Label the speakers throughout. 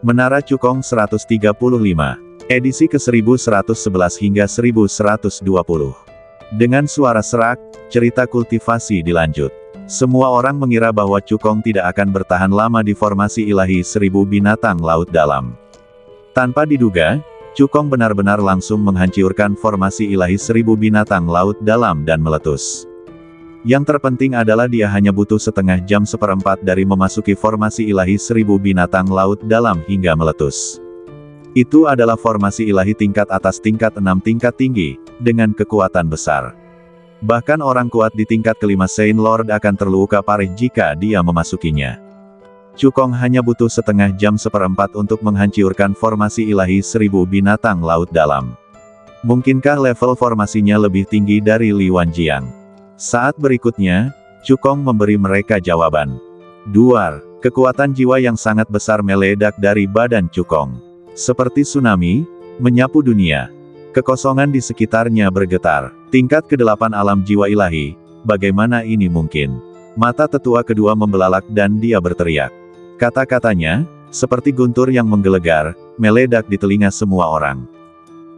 Speaker 1: Menara Cukong 135. Edisi ke-1111 hingga 1120. Dengan suara serak, cerita kultivasi dilanjut. Semua orang mengira bahwa Cukong tidak akan bertahan lama di formasi ilahi 1000 binatang laut dalam. Tanpa diduga, Cukong benar-benar langsung menghancurkan formasi ilahi 1000 binatang laut dalam dan meletus. Yang terpenting adalah dia hanya butuh setengah jam seperempat dari memasuki formasi ilahi 1000 binatang laut dalam hingga meletus. Itu adalah formasi ilahi tingkat atas tingkat 6 tingkat tinggi, dengan kekuatan besar. Bahkan orang kuat di tingkat kelima Saint Lord akan terluka parah jika dia memasukinya. Cukong hanya butuh setengah jam seperempat untuk menghancurkan formasi ilahi 1000 binatang laut dalam. Mungkinkah level formasinya lebih tinggi dari Li Wanjiang? Saat berikutnya, Cukong memberi mereka jawaban. Duar, kekuatan jiwa yang sangat besar meledak dari badan Cukong. Seperti tsunami, menyapu dunia. Kekosongan di sekitarnya bergetar. Tingkat ke-8 alam jiwa ilahi, bagaimana ini mungkin? Mata tetua kedua membelalak dan dia berteriak. Kata-katanya, seperti guntur yang menggelegar, meledak di telinga semua orang.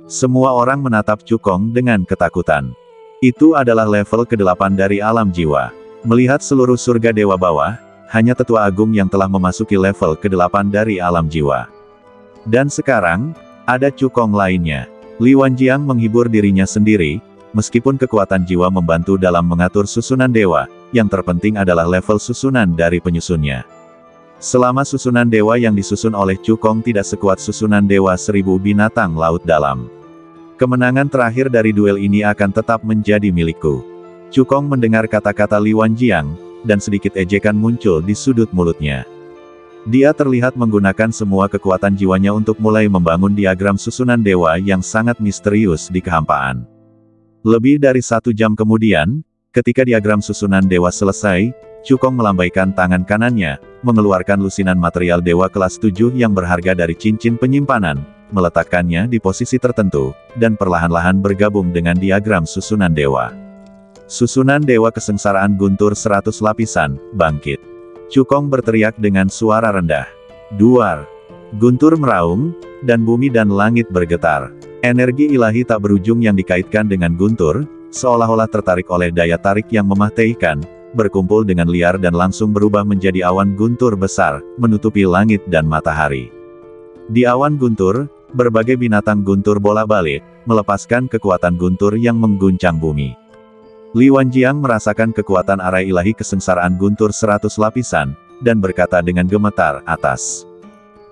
Speaker 1: Semua orang menatap Cukong dengan ketakutan. Itu adalah level ke-8 dari alam jiwa. Melihat seluruh surga dewa bawah, hanya tetua agung yang telah memasuki level ke-8 dari alam jiwa. Dan sekarang, ada Cukong lainnya. Li Wanjiang menghibur dirinya sendiri, meskipun kekuatan jiwa membantu dalam mengatur susunan dewa, yang terpenting adalah level susunan dari penyusunnya. Selama susunan dewa yang disusun oleh Cukong tidak sekuat susunan dewa 1000 binatang laut dalam. Kemenangan terakhir dari duel ini akan tetap menjadi milikku. Cukong mendengar kata-kata Li Wanjiang, dan sedikit ejekan muncul di sudut mulutnya. Dia terlihat menggunakan semua kekuatan jiwanya untuk mulai membangun diagram susunan dewa yang sangat misterius di kehampaan. Lebih dari 1 jam kemudian, ketika diagram susunan dewa selesai, Cukong melambaikan tangan kanannya, mengeluarkan lusinan material dewa kelas 7 yang berharga dari cincin penyimpanan, meletakkannya di posisi tertentu, dan perlahan-lahan bergabung dengan diagram susunan dewa. Susunan dewa kesengsaraan guntur 100 lapisan, bangkit. Cukong berteriak dengan suara rendah. Duar. Guntur meraung, dan bumi dan langit bergetar. Energi ilahi tak berujung yang dikaitkan dengan guntur, seolah-olah tertarik oleh daya tarik yang mematahkan, berkumpul dengan liar dan langsung berubah menjadi awan guntur besar, menutupi langit dan matahari. Di awan guntur, berbagai binatang guntur bolak-balik, melepaskan kekuatan guntur yang mengguncang bumi. Li Wanjiang merasakan kekuatan arai ilahi kesengsaraan guntur 100 lapisan, dan berkata dengan gemetar, atas.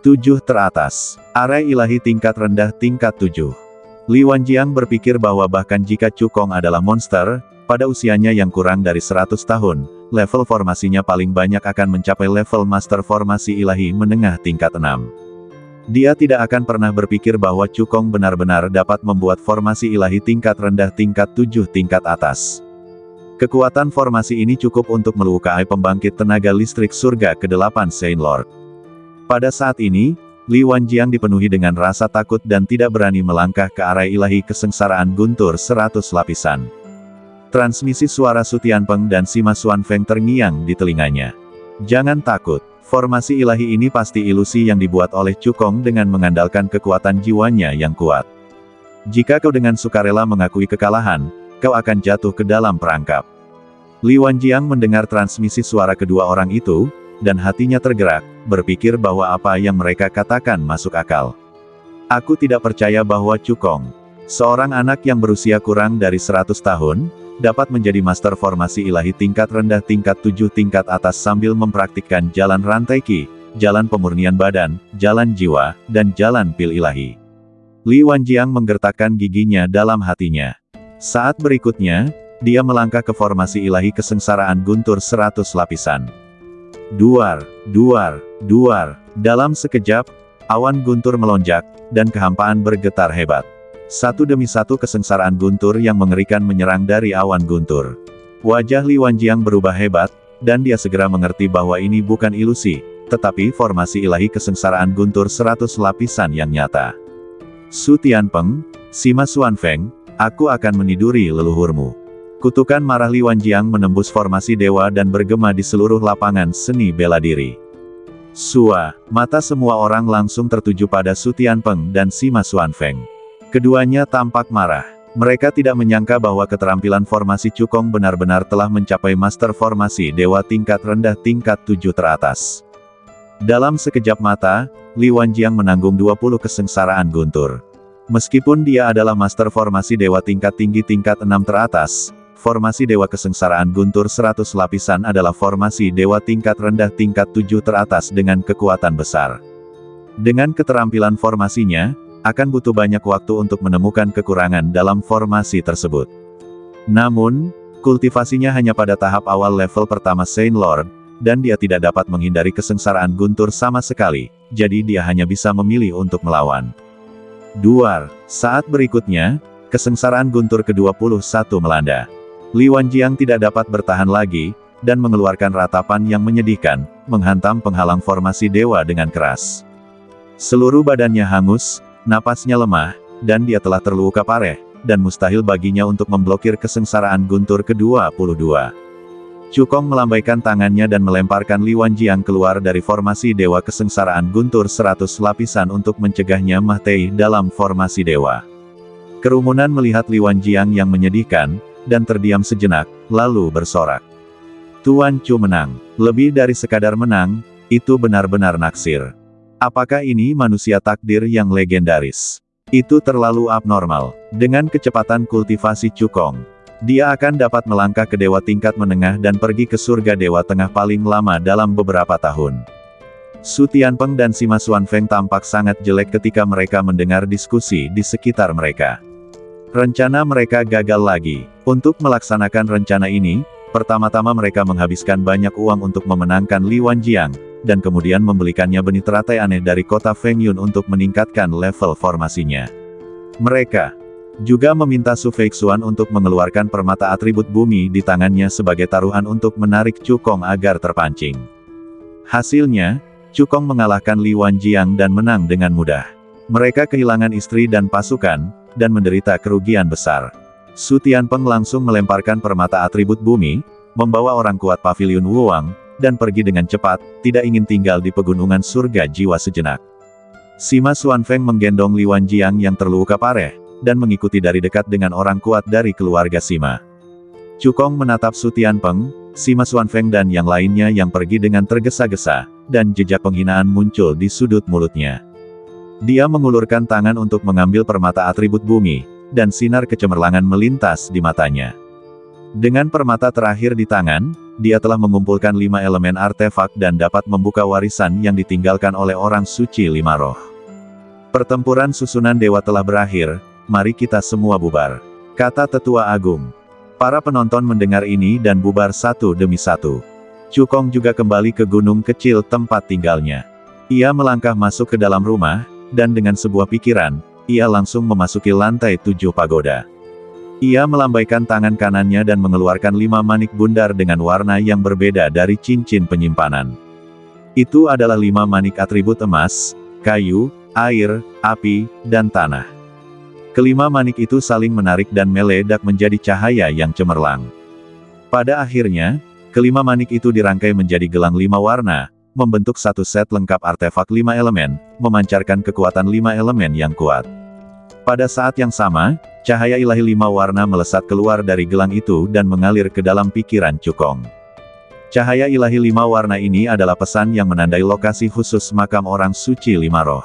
Speaker 1: 7 teratas. Arai ilahi tingkat rendah tingkat 7. Li Wanjiang berpikir bahwa bahkan jika Cukong adalah monster, pada usianya yang kurang dari 100 tahun, level formasinya paling banyak akan mencapai level master formasi ilahi menengah tingkat 6. Dia tidak akan pernah berpikir bahwa Cukong benar-benar dapat membuat formasi ilahi tingkat rendah tingkat 7 tingkat atas. Kekuatan formasi ini cukup untuk melukai pembangkit tenaga listrik surga ke-8 Saint Lord. Pada saat ini, Li Wanjiang dipenuhi dengan rasa takut dan tidak berani melangkah ke arah ilahi kesengsaraan guntur 100 lapisan. Transmisi suara Su Tianpeng dan Sima Xuanfeng terngiang di telinganya. Jangan takut, formasi ilahi ini pasti ilusi yang dibuat oleh Cukong dengan mengandalkan kekuatan jiwanya yang kuat. Jika kau dengan sukarela mengakui kekalahan, kau akan jatuh ke dalam perangkap. Li Wanjiang mendengar transmisi suara kedua orang itu, dan hatinya tergerak, berpikir bahwa apa yang mereka katakan masuk akal. Aku tidak percaya bahwa Cukong, seorang anak yang berusia kurang dari 100 tahun, dapat menjadi master formasi ilahi tingkat rendah tingkat 7 tingkat atas sambil mempraktikkan jalan rantai Qi, jalan pemurnian badan, jalan jiwa, dan jalan pil ilahi. Li Wanjiang menggertakkan giginya dalam hatinya. Saat berikutnya, dia melangkah ke formasi ilahi kesengsaraan guntur 100 lapisan. Duar, duar, duar. Dalam sekejap, awan guntur melonjak, dan kehampaan bergetar hebat. Satu demi satu kesengsaraan guntur yang mengerikan menyerang dari awan guntur. Wajah Li Wanjiang berubah hebat, dan dia segera mengerti bahwa ini bukan ilusi, tetapi formasi ilahi kesengsaraan guntur 100 lapisan yang nyata. Su Tianpeng, Sima Xuanfeng, aku akan meniduri leluhurmu. Kutukan marah Li Wanjiang menembus formasi dewa dan bergema di seluruh lapangan seni bela diri. Mata semua orang langsung tertuju pada Su Tianpeng dan Sima Xuanfeng. Keduanya tampak marah. Mereka tidak menyangka bahwa keterampilan formasi Cukong benar-benar telah mencapai master formasi dewa tingkat rendah tingkat 7 teratas. Dalam sekejap mata, Li Wanjiang menanggung 20 kesengsaraan guntur. Meskipun dia adalah master formasi dewa tingkat tinggi tingkat 6 teratas, formasi dewa kesengsaraan guntur 100 lapisan adalah formasi dewa tingkat rendah tingkat 7 teratas dengan kekuatan besar. Dengan keterampilan formasinya, akan butuh banyak waktu untuk menemukan kekurangan dalam formasi tersebut. Namun, kultivasinya hanya pada tahap awal level pertama Saint Lord, dan dia tidak dapat menghindari kesengsaraan guntur sama sekali, jadi dia hanya bisa memilih untuk melawan. Saat berikutnya, kesengsaraan guntur ke-21 melanda. Li Wanjiang tidak dapat bertahan lagi, dan mengeluarkan ratapan yang menyedihkan, menghantam penghalang formasi dewa dengan keras. Seluruh badannya hangus, napasnya lemah, dan dia telah terluka parah, dan mustahil baginya untuk memblokir kesengsaraan guntur ke-22. Cukong melambaikan tangannya dan melemparkan Li Wanjiang keluar dari formasi dewa kesengsaraan guntur 100 lapisan untuk mencegahnya mati dalam formasi dewa. Kerumunan melihat Li Wanjiang yang menyedihkan, dan terdiam sejenak, lalu bersorak. Tuan Chu menang. Lebih dari sekadar menang, itu benar-benar naksir. Apakah ini manusia takdir yang legendaris? Itu terlalu abnormal. Dengan kecepatan kultivasi Cukong, dia akan dapat melangkah ke dewa tingkat menengah dan pergi ke surga dewa tengah paling lama dalam beberapa tahun. Su Tianpeng dan Sima Xuanfeng tampak sangat jelek ketika mereka mendengar diskusi di sekitar mereka. Rencana mereka gagal lagi. Untuk melaksanakan rencana ini, pertama-tama mereka menghabiskan banyak uang untuk memenangkan Li Wanjiang, dan kemudian membelikannya benih teratai aneh dari kota Fengyun untuk meningkatkan level formasinya. Mereka juga meminta Su Feixuan untuk mengeluarkan permata atribut bumi di tangannya sebagai taruhan untuk menarik Cukong agar terpancing. Hasilnya, Cukong mengalahkan Li Wanjiang dan menang dengan mudah. Mereka kehilangan istri dan pasukan, dan menderita kerugian besar. Su Tianpeng langsung melemparkan permata atribut bumi, membawa orang kuat pavilion Wuwang, dan pergi dengan cepat, tidak ingin tinggal di pegunungan surga jiwa sejenak. Sima Xuanfeng menggendong Li Wanjiang yang terluka parah, dan mengikuti dari dekat dengan orang kuat dari keluarga Sima. Cukong menatap Su Tianpeng, Sima Xuanfeng dan yang lainnya yang pergi dengan tergesa-gesa, dan jejak penghinaan muncul di sudut mulutnya. Dia mengulurkan tangan untuk mengambil permata atribut bumi, dan sinar kecemerlangan melintas di matanya. Dengan permata terakhir di tangan, dia telah mengumpulkan 5 elemen artefak dan dapat membuka warisan yang ditinggalkan oleh orang suci 5 roh. Pertempuran susunan dewa telah berakhir, mari kita semua bubar, kata Tetua Agung. Para penonton mendengar ini dan bubar satu demi satu. Cukong juga kembali ke gunung kecil tempat tinggalnya. Ia melangkah masuk ke dalam rumah, dan dengan sebuah pikiran, ia langsung memasuki lantai 7 pagoda. Ia melambaikan tangan kanannya dan mengeluarkan 5 manik bundar dengan warna yang berbeda dari cincin penyimpanan. Itu adalah 5 manik atribut emas, kayu, air, api, dan tanah. Kelima manik itu saling menarik dan meledak menjadi cahaya yang cemerlang. Pada akhirnya, kelima manik itu dirangkai menjadi gelang 5 warna, membentuk satu set lengkap artefak 5 elemen, memancarkan kekuatan 5 elemen yang kuat. Pada saat yang sama, cahaya ilahi 5 warna melesat keluar dari gelang itu dan mengalir ke dalam pikiran Cukong. Cahaya ilahi 5 warna ini adalah pesan yang menandai lokasi khusus makam orang suci 5 roh.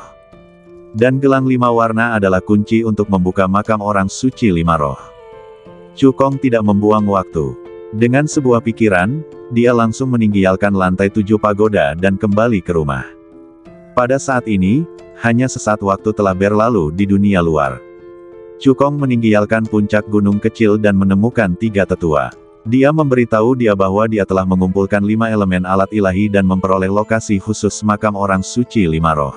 Speaker 1: Dan gelang 5 warna adalah kunci untuk membuka makam orang suci 5 roh. Cukong tidak membuang waktu. Dengan sebuah pikiran, dia langsung meninggalkan lantai 7 pagoda dan kembali ke rumah. Pada saat ini, hanya sesaat waktu telah berlalu di dunia luar. Cukong meninggalkan puncak gunung kecil dan menemukan 3 tetua. Dia memberitahu dia bahwa dia telah mengumpulkan 5 elemen alat ilahi dan memperoleh lokasi khusus makam orang suci 5 roh.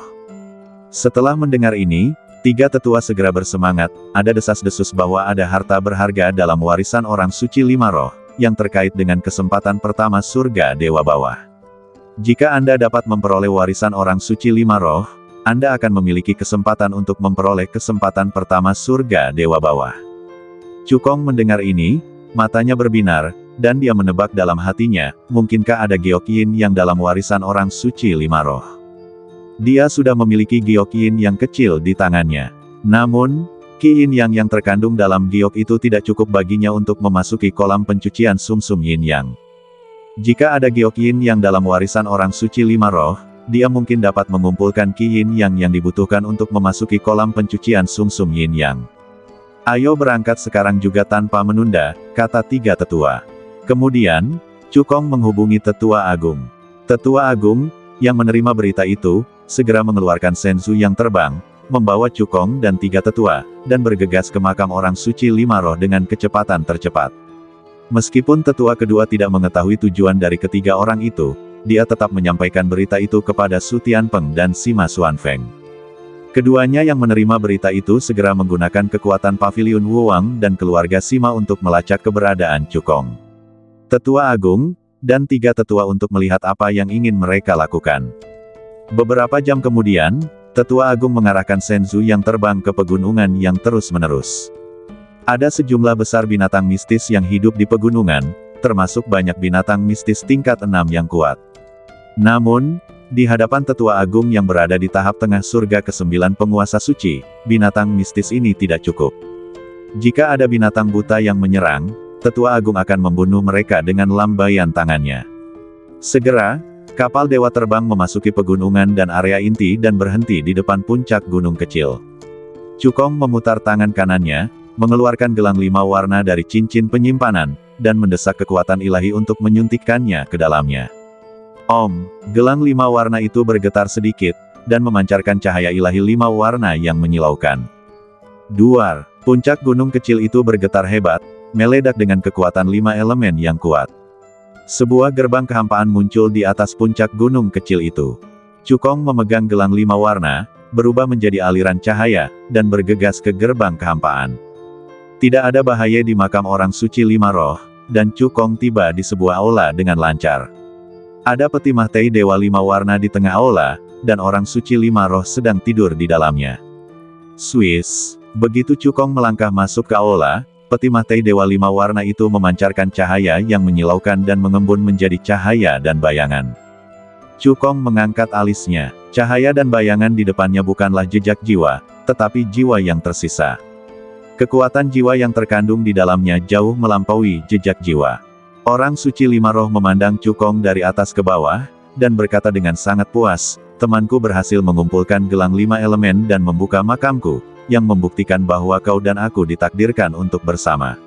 Speaker 1: Setelah mendengar ini, 3 tetua segera bersemangat, ada desas-desus bahwa ada harta berharga dalam warisan orang suci 5 roh, yang terkait dengan kesempatan pertama surga Dewa Bawah. Jika Anda dapat memperoleh warisan orang suci 5 roh, Anda akan memiliki kesempatan untuk memperoleh kesempatan pertama surga Dewa Bawah. Cukong mendengar ini, matanya berbinar, dan dia menebak dalam hatinya, mungkinkah ada giok yin yang dalam warisan orang suci 5 roh. Dia sudah memiliki giok yin yang kecil di tangannya. Namun, Qi yin yang terkandung dalam giok itu tidak cukup baginya untuk memasuki kolam pencucian sumsum yin yang. Jika ada giok yin yang dalam warisan orang suci 5 roh, dia mungkin dapat mengumpulkan Qi yin yang dibutuhkan untuk memasuki kolam pencucian sumsum yin yang. Ayo berangkat sekarang juga tanpa menunda, kata 3 tetua. Kemudian, Cukong menghubungi Tetua Agung. Tetua Agung, yang menerima berita itu, segera mengeluarkan senzu yang terbang, membawa Cukong dan 3 tetua, dan bergegas ke makam orang suci 5 roh dengan kecepatan tercepat. Meskipun tetua kedua tidak mengetahui tujuan dari ketiga orang itu, dia tetap menyampaikan berita itu kepada Su Tianpeng dan Sima Xuanfeng. Keduanya yang menerima berita itu segera menggunakan kekuatan Paviliun Wuwang dan keluarga Sima untuk melacak keberadaan Cukong. Tetua Agung, dan 3 tetua untuk melihat apa yang ingin mereka lakukan. Beberapa jam kemudian, Tetua Agung mengarahkan senzu yang terbang ke pegunungan yang terus-menerus. Ada sejumlah besar binatang mistis yang hidup di pegunungan, termasuk banyak binatang mistis tingkat 6 yang kuat. Namun, di hadapan Tetua Agung yang berada di tahap tengah surga ke-9 penguasa suci, binatang mistis ini tidak cukup. Jika ada binatang buta yang menyerang, Tetua Agung akan membunuh mereka dengan lambaian tangannya. Segera, kapal dewa terbang memasuki pegunungan dan area inti dan berhenti di depan puncak gunung kecil. Cukong memutar tangan kanannya, mengeluarkan gelang 5 warna dari cincin penyimpanan, dan mendesak kekuatan ilahi untuk menyuntikkannya ke dalamnya. Om, gelang 5 warna itu bergetar sedikit, dan memancarkan cahaya ilahi 5 warna yang menyilaukan. Duar, puncak gunung kecil itu bergetar hebat, meledak dengan kekuatan 5 elemen yang kuat. Sebuah gerbang kehampaan muncul di atas puncak gunung kecil itu. Cukong memegang gelang 5 warna, berubah menjadi aliran cahaya, dan bergegas ke gerbang kehampaan. Tidak ada bahaya di makam orang suci 5 roh, dan Cukong tiba di sebuah aula dengan lancar. Ada peti mahtai dewa 5 warna di tengah aula, dan orang suci 5 roh sedang tidur di dalamnya. Swiss, begitu Cukong melangkah masuk ke aula, peti mahtai dewa 5 warna itu memancarkan cahaya yang menyilaukan dan mengembun menjadi cahaya dan bayangan. Cukong mengangkat alisnya. Cahaya dan bayangan di depannya bukanlah jejak jiwa, tetapi jiwa yang tersisa. Kekuatan jiwa yang terkandung di dalamnya jauh melampaui jejak jiwa. Orang suci 5 roh memandang Cukong dari atas ke bawah, dan berkata dengan sangat puas, temanku berhasil mengumpulkan gelang 5 elemen dan membuka makamku, yang membuktikan bahwa kau dan aku ditakdirkan untuk bersama.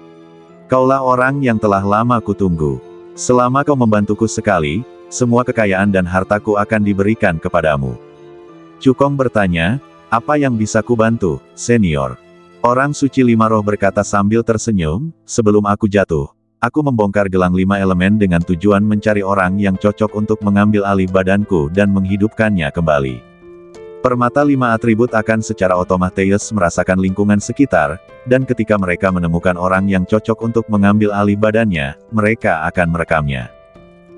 Speaker 1: Kaulah orang yang telah lama kutunggu. Selama kau membantuku sekali, semua kekayaan dan hartaku akan diberikan kepadamu. Cukong bertanya, apa yang bisa kubantu, senior? Orang suci 5 roh berkata sambil tersenyum, sebelum aku jatuh, aku membongkar gelang 5 elemen dengan tujuan mencari orang yang cocok untuk mengambil alih badanku dan menghidupkannya kembali. Permata 5 atribut akan secara otomatis merasakan lingkungan sekitar, dan ketika mereka menemukan orang yang cocok untuk mengambil alih badannya, mereka akan merekamnya.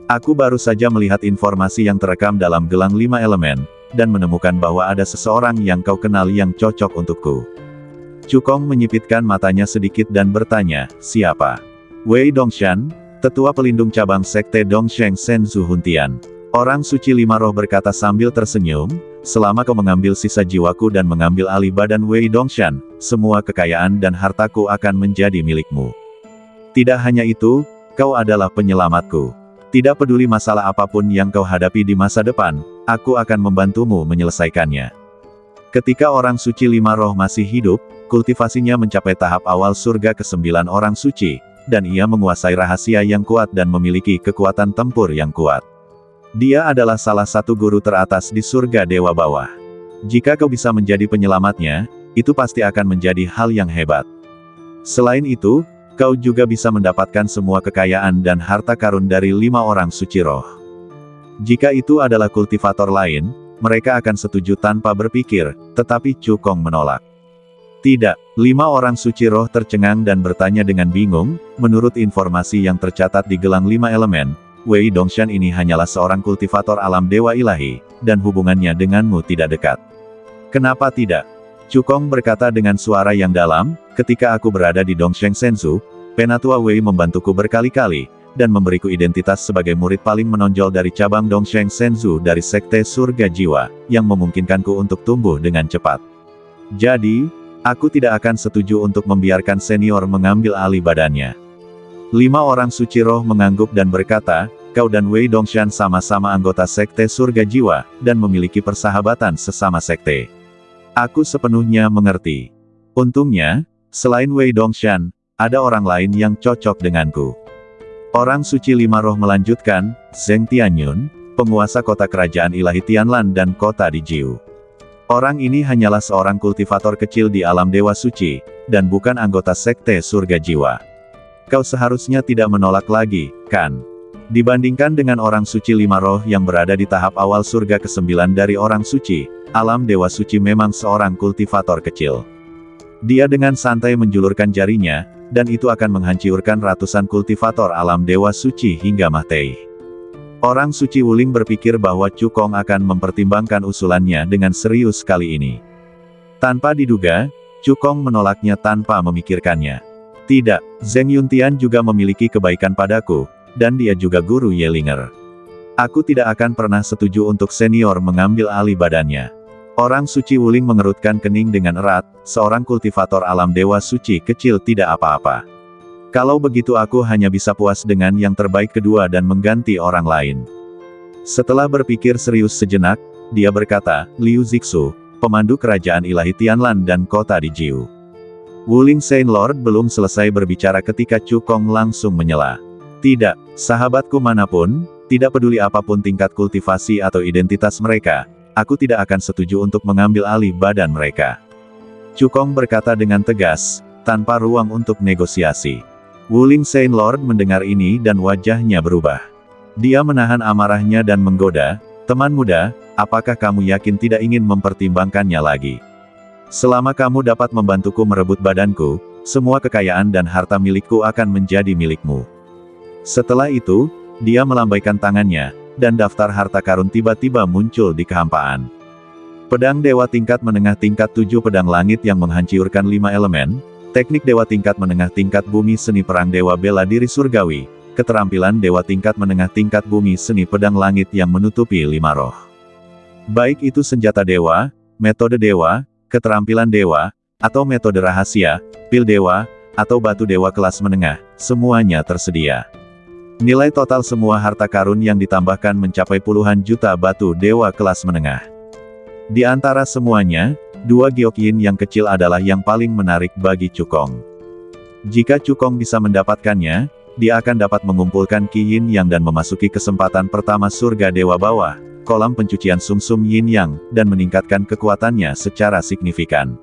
Speaker 1: Aku baru saja melihat informasi yang terekam dalam gelang 5 elemen, dan menemukan bahwa ada seseorang yang kau kenal yang cocok untukku. Cukong menyipitkan matanya sedikit dan bertanya, siapa? Wei Dongshan, tetua pelindung cabang sekte Dongsheng Senzu Huntian. Orang suci 5 roh berkata sambil tersenyum, selama kau mengambil sisa jiwaku dan mengambil alih badan Wei Dongshan, semua kekayaan dan hartaku akan menjadi milikmu. Tidak hanya itu, kau adalah penyelamatku. Tidak peduli masalah apapun yang kau hadapi di masa depan, aku akan membantumu menyelesaikannya. Ketika orang suci 5 roh masih hidup, kultivasinya mencapai tahap awal surga ke-9 orang suci, dan ia menguasai rahasia yang kuat dan memiliki kekuatan tempur yang kuat. Dia adalah salah satu guru teratas di surga dewa bawah. Jika kau bisa menjadi penyelamatnya, itu pasti akan menjadi hal yang hebat. Selain itu, kau juga bisa mendapatkan semua kekayaan dan harta karun dari 5 orang suci roh. Jika itu adalah kultivator lain, mereka akan setuju tanpa berpikir, tetapi Cukong menolak. Tidak, 5 orang suci roh tercengang dan bertanya dengan bingung, menurut informasi yang tercatat di gelang 5 elemen, Wei Dongshan ini hanyalah seorang kultivator alam dewa ilahi, dan hubungannya denganmu tidak dekat. Kenapa tidak? Cukong berkata dengan suara yang dalam, ketika aku berada di Dongsheng Senzu, Penatua Wei membantuku berkali-kali, dan memberiku identitas sebagai murid paling menonjol dari cabang Dongsheng Senzu dari Sekte Surga Jiwa, yang memungkinkanku untuk tumbuh dengan cepat. Jadi, aku tidak akan setuju untuk membiarkan senior mengambil alih badannya. 5 orang suci roh mengangguk dan berkata, kau dan Wei Dongshan sama-sama anggota Sekte Surga Jiwa, dan memiliki persahabatan sesama sekte. Aku sepenuhnya mengerti. Untungnya, selain Wei Dongshan, ada orang lain yang cocok denganku. Orang suci 5 roh melanjutkan, Zheng Tianyun, penguasa kota kerajaan ilahi Tianlan dan kota di Jiu. Orang ini hanyalah seorang kultivator kecil di alam dewa suci, dan bukan anggota Sekte Surga Jiwa. Kau seharusnya tidak menolak lagi, kan? Dibandingkan dengan orang suci 5 roh yang berada di tahap awal surga ke-9 dari orang suci, alam dewa suci memang seorang kultivator kecil. Dia dengan santai menjulurkan jarinya, dan itu akan menghancurkan ratusan kultivator alam dewa suci hingga mati. Orang suci Wuling berpikir bahwa Chu Kong akan mempertimbangkan usulannya dengan serius kali ini. Tanpa diduga, Chu Kong menolaknya tanpa memikirkannya. Tidak, Zheng Yuntian juga memiliki kebaikan padaku, dan dia juga guru Yelinger. Aku tidak akan pernah setuju untuk senior mengambil alih badannya. Orang suci Wuling mengerutkan kening dengan erat, seorang kultivator alam dewa suci kecil tidak apa-apa. Kalau begitu aku hanya bisa puas dengan yang terbaik kedua dan mengganti orang lain. Setelah berpikir serius sejenak, dia berkata, Liu Zixu, pemandu kerajaan ilahi Tianlan dan kota di Jiu. Wuling Saint Lord belum selesai berbicara ketika Chu Kong langsung menyela. Tidak, sahabatku manapun, tidak peduli apapun tingkat kultivasi atau identitas mereka, aku tidak akan setuju untuk mengambil alih badan mereka. Chu Kong berkata dengan tegas, tanpa ruang untuk negosiasi. Wuling Saint Lord mendengar ini dan wajahnya berubah. Dia menahan amarahnya dan menggoda, teman muda, apakah kamu yakin tidak ingin mempertimbangkannya lagi? Selama kamu dapat membantuku merebut badanku, semua kekayaan dan harta milikku akan menjadi milikmu. Setelah itu, dia melambaikan tangannya, dan daftar harta karun tiba-tiba muncul di kehampaan. Pedang dewa tingkat menengah tingkat 7 pedang langit yang menghancurkan 5 elemen, teknik dewa tingkat menengah tingkat bumi seni perang dewa bela diri surgawi, keterampilan dewa tingkat menengah tingkat bumi seni pedang langit yang menutupi 5 roh. Baik itu senjata dewa, metode dewa, keterampilan dewa, atau metode rahasia, pil dewa, atau batu dewa kelas menengah, semuanya tersedia. Nilai total semua harta karun yang ditambahkan mencapai puluhan juta batu dewa kelas menengah. Di antara semuanya, 2 giok yin yang kecil adalah yang paling menarik bagi Chu Kong. Jika Chu Kong bisa mendapatkannya, dia akan dapat mengumpulkan Qi Yin Yang dan memasuki kesempatan pertama surga dewa bawah, kolam pencucian sumsum yin yang, dan meningkatkan kekuatannya secara signifikan.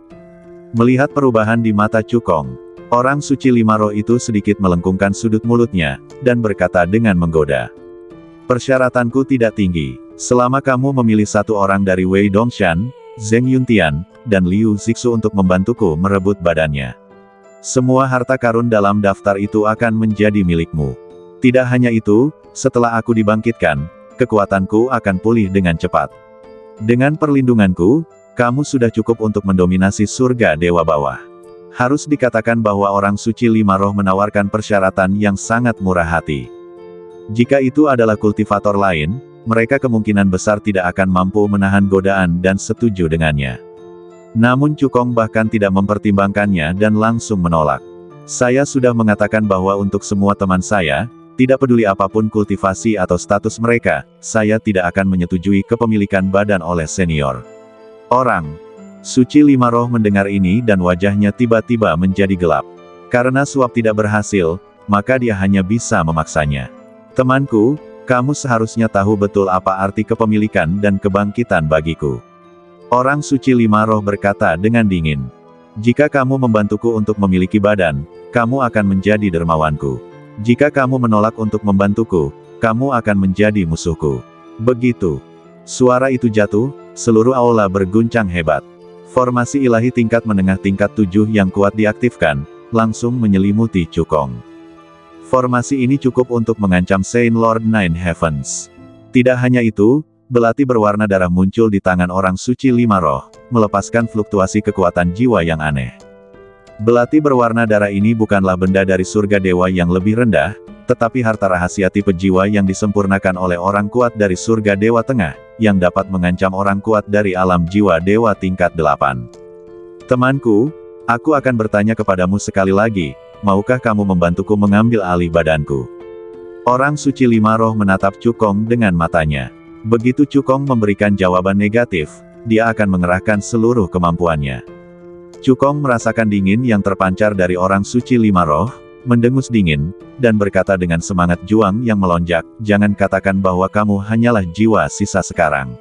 Speaker 1: Melihat perubahan di mata Chu Kong, orang suci 5 roh itu sedikit melengkungkan sudut mulutnya, dan berkata dengan menggoda. Persyaratanku tidak tinggi, selama kamu memilih satu orang dari Wei Dongshan, Zheng Yuntian, dan Liu Zixu untuk membantuku merebut badannya. Semua harta karun dalam daftar itu akan menjadi milikmu. Tidak hanya itu, setelah aku dibangkitkan, kekuatanku akan pulih dengan cepat. Dengan perlindunganku, kamu sudah cukup untuk mendominasi surga dewa bawah. Harus dikatakan bahwa orang suci 5 roh menawarkan persyaratan yang sangat murah hati. Jika itu adalah kultivator lain, mereka kemungkinan besar tidak akan mampu menahan godaan dan setuju dengannya. Namun Chu Kong bahkan tidak mempertimbangkannya dan langsung menolak. Saya sudah mengatakan bahwa untuk semua teman saya, tidak peduli apapun kultivasi atau status mereka, saya tidak akan menyetujui kepemilikan badan oleh senior. Orang suci 5 roh mendengar ini dan wajahnya tiba-tiba menjadi gelap. Karena suap tidak berhasil, maka dia hanya bisa memaksanya. Temanku, kamu seharusnya tahu betul apa arti kepemilikan dan kebangkitan bagiku. Orang suci 5 roh berkata dengan dingin. Jika kamu membantuku untuk memiliki badan, kamu akan menjadi dermawanku. Jika kamu menolak untuk membantuku, kamu akan menjadi musuhku. Begitu suara itu jatuh, seluruh aula berguncang hebat. Formasi ilahi tingkat menengah tingkat 7 yang kuat diaktifkan, langsung menyelimuti Chu Kong. Formasi ini cukup untuk mengancam Saint Lord Nine Heavens. Tidak hanya itu, belati berwarna darah muncul di tangan orang suci 5 roh, melepaskan fluktuasi kekuatan jiwa yang aneh. Belati berwarna darah ini bukanlah benda dari surga dewa yang lebih rendah, tetapi harta rahasia tipe jiwa yang disempurnakan oleh orang kuat dari surga Dewa Tengah, yang dapat mengancam orang kuat dari alam jiwa Dewa tingkat 8. Temanku, aku akan bertanya kepadamu sekali lagi, maukah kamu membantuku mengambil alih badanku? Orang suci 5 roh menatap Cukong dengan matanya. Begitu Cukong memberikan jawaban negatif, dia akan mengerahkan seluruh kemampuannya. Cukong merasakan dingin yang terpancar dari orang suci 5 roh, mendengus dingin, dan berkata dengan semangat juang yang melonjak, jangan katakan bahwa kamu hanyalah jiwa sisa sekarang.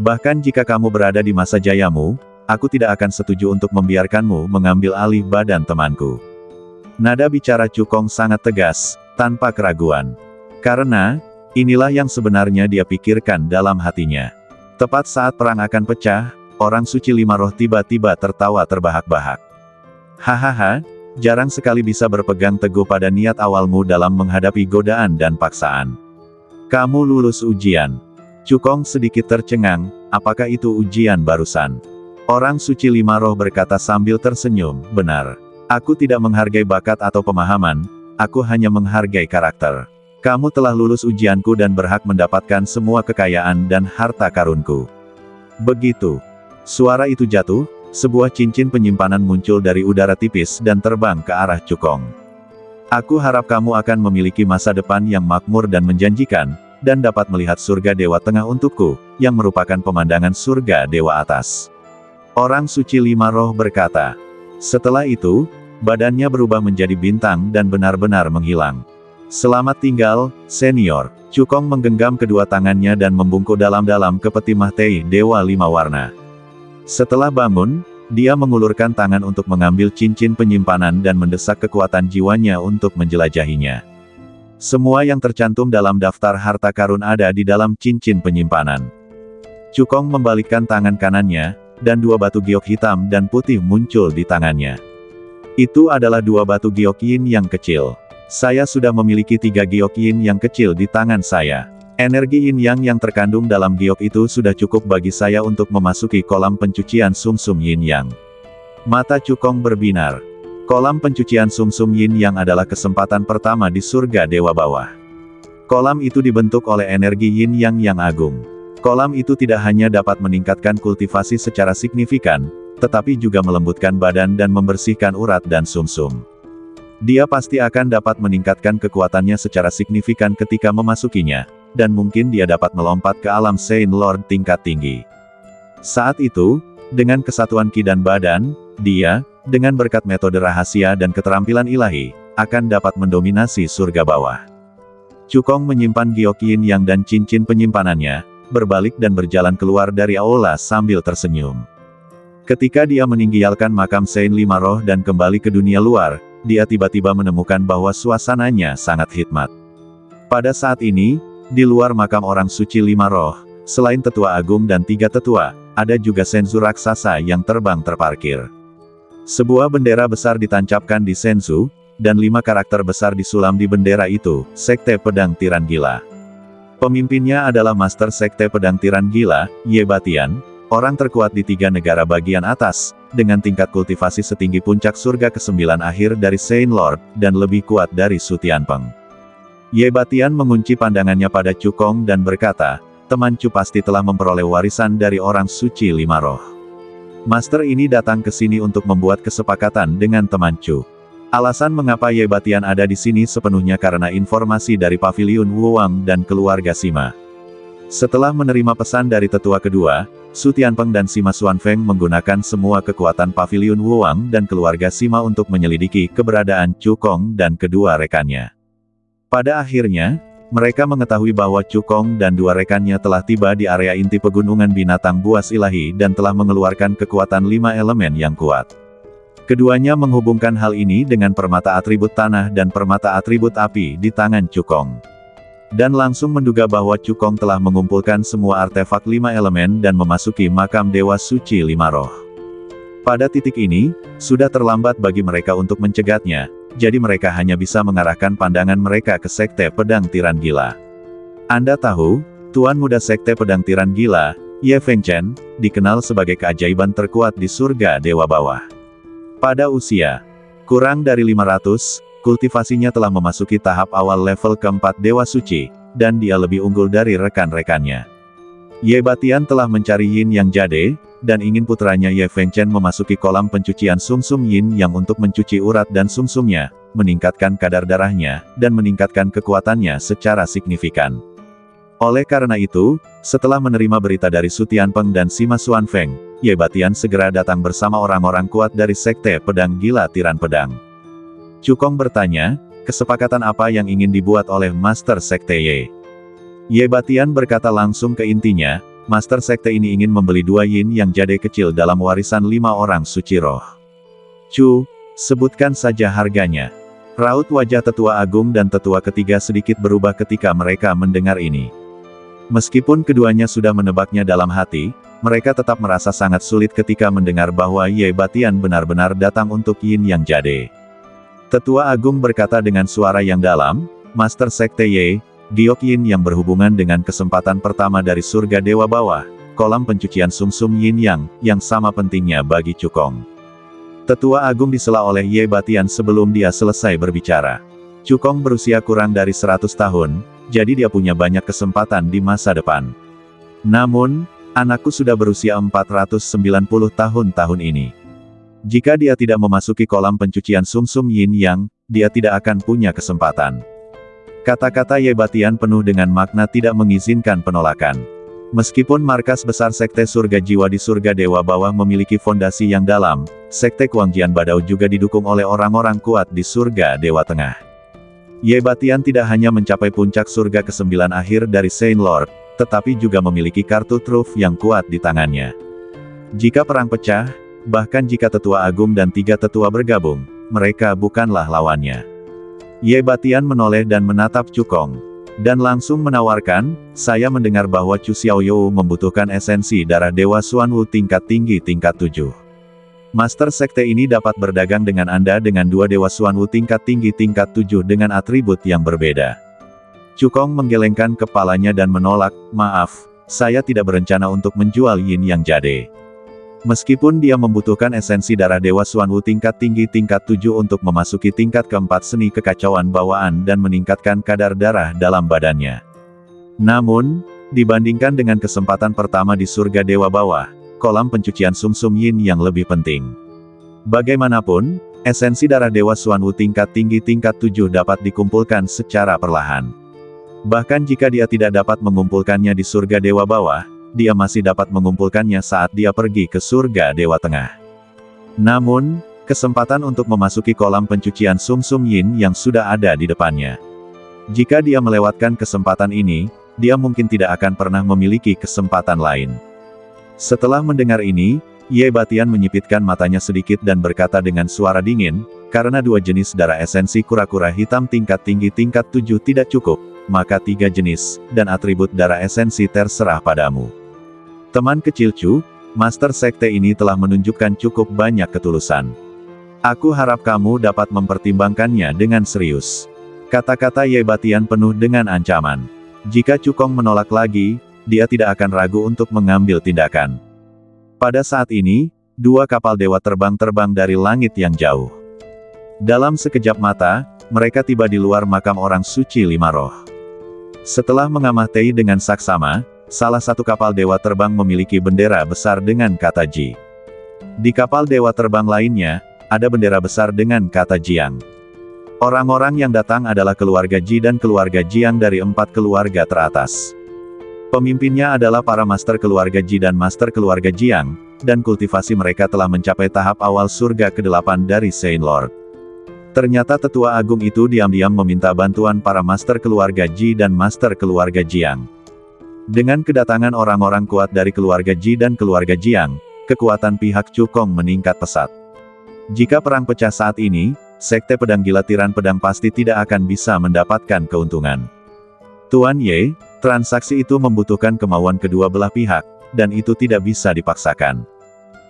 Speaker 1: Bahkan jika kamu berada di masa jayamu, aku tidak akan setuju untuk membiarkanmu mengambil alih badan temanku. Nada bicara Cukong sangat tegas, tanpa keraguan. Karena, inilah yang sebenarnya dia pikirkan dalam hatinya. Tepat saat perang akan pecah, orang suci 5 roh tiba-tiba tertawa terbahak-bahak. Hahaha, jarang sekali bisa berpegang teguh pada niat awalmu dalam menghadapi godaan dan paksaan. Kamu lulus ujian. Cukong sedikit tercengang, apakah itu ujian barusan? Orang suci 5 roh berkata sambil tersenyum, benar. Aku tidak menghargai bakat atau pemahaman, aku hanya menghargai karakter. Kamu telah lulus ujianku dan berhak mendapatkan semua kekayaan dan harta karunku. Begitu. Suara itu jatuh, sebuah cincin penyimpanan muncul dari udara tipis dan terbang ke arah Cukong. Aku harap kamu akan memiliki masa depan yang makmur dan menjanjikan, dan dapat melihat surga Dewa Tengah untukku, yang merupakan pemandangan surga Dewa atas. Orang suci 5 roh berkata. Setelah itu, badannya berubah menjadi bintang dan benar-benar menghilang. Selamat tinggal, senior. Cukong menggenggam kedua tangannya dan membungkuk dalam-dalam ke peti Mahtei Dewa 5 warna. Setelah bangun, dia mengulurkan tangan untuk mengambil cincin penyimpanan dan mendesak kekuatan jiwanya untuk menjelajahinya. Semua yang tercantum dalam daftar harta karun ada di dalam cincin penyimpanan. Cukong membalikkan tangan kanannya, dan 2 batu giok hitam dan putih muncul di tangannya. Itu adalah 2 batu giok yin yang kecil. Saya sudah memiliki 3 giok yin yang kecil di tangan saya. Energi yin-yang yang terkandung dalam giok itu sudah cukup bagi saya untuk memasuki kolam pencucian sumsum yin-yang. Mata Cukong berbinar. Kolam pencucian sumsum yin-yang adalah kesempatan pertama di surga Dewa Bawah. Kolam itu dibentuk oleh energi yin-yang yang agung. Kolam itu tidak hanya dapat meningkatkan kultivasi secara signifikan, tetapi juga melembutkan badan dan membersihkan urat dan sumsum. Dia pasti akan dapat meningkatkan kekuatannya secara signifikan ketika memasukinya. Dan mungkin dia dapat melompat ke alam Saint Lord tingkat tinggi. Saat itu, dengan kesatuan ki dan badan, dia, dengan berkat metode rahasia dan keterampilan ilahi, akan dapat mendominasi surga bawah. Cukong menyimpan giok yin yang dan cincin penyimpanannya, berbalik dan berjalan keluar dari aula sambil tersenyum. Ketika dia meninggalkan makam Saint 5 roh dan kembali ke dunia luar, dia tiba-tiba menemukan bahwa suasananya sangat hikmat. Pada saat ini, di luar makam orang suci 5 roh, selain tetua agung dan 3 tetua, ada juga senzu raksasa yang terbang terparkir. Sebuah bendera besar ditancapkan di senzu, dan 5 karakter besar disulam di bendera itu, Sekte Pedang Tiran Gila. Pemimpinnya adalah Master Sekte Pedang Tiran Gila, Ye Batian, orang terkuat di 3 negara bagian atas, dengan tingkat kultivasi setinggi puncak surga ke-9 akhir dari Saint Lord, dan lebih kuat dari Su Tianpeng. Ye Batian mengunci pandangannya pada Cukong dan berkata, teman Cu pasti telah memperoleh warisan dari orang suci 5 roh. Master ini datang ke sini untuk membuat kesepakatan dengan teman Cu. Alasan mengapa Ye Batian ada di sini sepenuhnya karena informasi dari Paviliun Wuwang dan keluarga Sima. Setelah menerima pesan dari tetua kedua, Su Tianpeng dan Sima Xuanfeng menggunakan semua kekuatan Paviliun Wuwang dan keluarga Sima untuk menyelidiki keberadaan Cukong dan kedua rekannya. Pada akhirnya, mereka mengetahui bahwa Cukong dan 2 rekannya telah tiba di area inti pegunungan binatang buas ilahi dan telah mengeluarkan kekuatan 5 elemen yang kuat. Keduanya menghubungkan hal ini dengan permata atribut tanah dan permata atribut api di tangan Cukong. Dan langsung menduga bahwa Cukong telah mengumpulkan semua artefak 5 elemen dan memasuki makam Dewa Suci 5 Roh. Pada titik ini, sudah terlambat bagi mereka untuk mencegatnya. Jadi mereka hanya bisa mengarahkan pandangan mereka ke Sekte Pedang Tiran Gila. Anda tahu, Tuan Muda Sekte Pedang Tiran Gila, Ye Fengchen, dikenal sebagai keajaiban terkuat di surga Dewa Bawah. Pada usia kurang dari 500, kultivasinya telah memasuki tahap awal level keempat Dewa Suci, dan dia lebih unggul dari rekan-rekannya. Ye Batian telah mencari Yin Yang Jade, dan ingin putranya Ye Fengchen memasuki kolam pencucian sumsum Yin Yang untuk mencuci urat dan sumsumnya, meningkatkan kadar darahnya, dan meningkatkan kekuatannya secara signifikan. Oleh karena itu, setelah menerima berita dari Su Tianpeng dan Sima Xuanfeng, Ye Batian segera datang bersama orang-orang kuat dari Sekte Pedang Gila Tiran Pedang. Cukong bertanya, kesepakatan apa yang ingin dibuat oleh Master Sekte Ye? Ye Batian berkata langsung ke intinya, Master Sekte ini ingin membeli 2 Yin Yang Jade kecil dalam warisan 5 orang suci roh. Cu, sebutkan saja harganya. Raut wajah Tetua Agung dan Tetua Ketiga sedikit berubah ketika mereka mendengar ini. Meskipun keduanya sudah menebaknya dalam hati, mereka tetap merasa sangat sulit ketika mendengar bahwa Ye Batian benar-benar datang untuk Yin Yang Jade. Tetua Agung berkata dengan suara yang dalam, Master Sekte Ye, Giok Yin yang berhubungan dengan kesempatan pertama dari surga Dewa Bawah, kolam pencucian sumsum Yin yang sama pentingnya bagi Cukong. Tetua Agung disela oleh Ye Batian sebelum dia selesai berbicara. Cukong berusia kurang dari 100 tahun, jadi dia punya banyak kesempatan di masa depan. Namun, anakku sudah berusia 490 tahun ini. Jika dia tidak memasuki kolam pencucian sumsum Yin Yang, dia tidak akan punya kesempatan. Kata-kata Ye Batian penuh dengan makna tidak mengizinkan penolakan. Meskipun markas besar Sekte Surga Jiwa di Surga Dewa Bawah memiliki fondasi yang dalam, Sekte Kuangjian Badao juga didukung oleh orang-orang kuat di Surga Dewa Tengah. Ye Batian tidak hanya mencapai puncak surga ke-9 akhir dari Saint Lord, tetapi juga memiliki kartu truf yang kuat di tangannya. Jika perang pecah, bahkan jika Tetua Agung dan 3 tetua bergabung, mereka bukanlah lawannya. Ye Batian menoleh dan menatap Cukong. Dan langsung menawarkan, saya mendengar bahwa Chu Xiaoyou membutuhkan esensi darah Dewa Xuanwu tingkat tinggi tingkat 7. Master Sekte ini dapat berdagang dengan Anda dengan 2 Dewa Xuanwu tingkat tinggi tingkat 7 dengan atribut yang berbeda. Cukong menggelengkan kepalanya dan menolak, maaf, saya tidak berencana untuk menjual Yin Yang Jade. Meskipun dia membutuhkan esensi darah Dewa Xuanwu tingkat tinggi tingkat 7 untuk memasuki tingkat keempat seni kekacauan bawaan dan meningkatkan kadar darah dalam badannya. Namun, dibandingkan dengan kesempatan pertama di surga Dewa Bawah, kolam pencucian sumsum Yin yang lebih penting. Bagaimanapun, esensi darah Dewa Xuanwu tingkat tinggi tingkat 7 dapat dikumpulkan secara perlahan. Bahkan jika dia tidak dapat mengumpulkannya di surga Dewa Bawah, dia masih dapat mengumpulkannya saat dia pergi ke surga Dewa Tengah. Namun, kesempatan untuk memasuki kolam pencucian sumsum Yin yang sudah ada di depannya. Jika dia melewatkan kesempatan ini, dia mungkin tidak akan pernah memiliki kesempatan lain. Setelah mendengar ini, Ye Batian menyipitkan matanya sedikit dan berkata dengan suara dingin, karena 2 jenis darah esensi kura-kura hitam tingkat tinggi tingkat 7 tidak cukup, maka 3 jenis, dan atribut darah esensi terserah padamu. Teman kecil Chu, Master Sekte ini telah menunjukkan cukup banyak ketulusan. Aku harap kamu dapat mempertimbangkannya dengan serius. Kata-kata Ye Batian penuh dengan ancaman. Jika Cukong menolak lagi, dia tidak akan ragu untuk mengambil tindakan. Pada saat ini, 2 kapal dewa terbang dari langit yang jauh. Dalam sekejap mata, mereka tiba di luar makam orang suci 5 roh. Setelah mengamati dengan saksama, salah satu kapal dewa terbang memiliki bendera besar dengan kata Ji. Di kapal dewa terbang lainnya, ada bendera besar dengan kata Jiang. Orang-orang yang datang adalah keluarga Ji dan keluarga Jiang dari 4 keluarga teratas. Pemimpinnya adalah para master keluarga Ji dan master keluarga Jiang, dan kultivasi mereka telah mencapai tahap awal surga ke-8 dari Saint Lord. Ternyata Tetua Agung itu diam-diam meminta bantuan para master keluarga Ji dan master keluarga Jiang. Dengan kedatangan orang-orang kuat dari keluarga Ji dan keluarga Jiang, kekuatan pihak Cukong meningkat pesat. Jika perang pecah saat ini, Sekte Pedang Gila Tiran Pedang pasti tidak akan bisa mendapatkan keuntungan. Tuan Ye, transaksi itu membutuhkan kemauan kedua belah pihak, dan itu tidak bisa dipaksakan.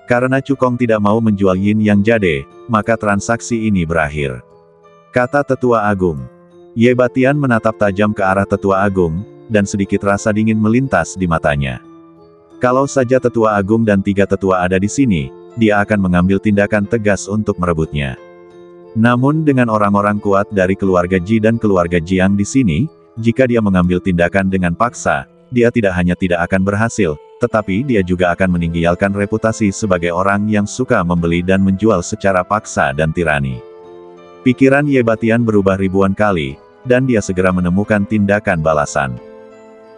Speaker 1: Karena Cukong tidak mau menjual Yin Yang Jade, maka transaksi ini berakhir. Kata Tetua Agung. Ye Batian menatap tajam ke arah Tetua Agung, dan sedikit rasa dingin melintas di matanya. Kalau saja Tetua Agung dan 3 tetua ada di sini, dia akan mengambil tindakan tegas untuk merebutnya. Namun dengan orang-orang kuat dari keluarga Ji dan keluarga Jiang di sini, jika dia mengambil tindakan dengan paksa, dia tidak hanya tidak akan berhasil, tetapi dia juga akan meninggalkan reputasi sebagai orang yang suka membeli dan menjual secara paksa dan tirani. Pikiran Ye Batian berubah ribuan kali, dan dia segera menemukan tindakan balasan.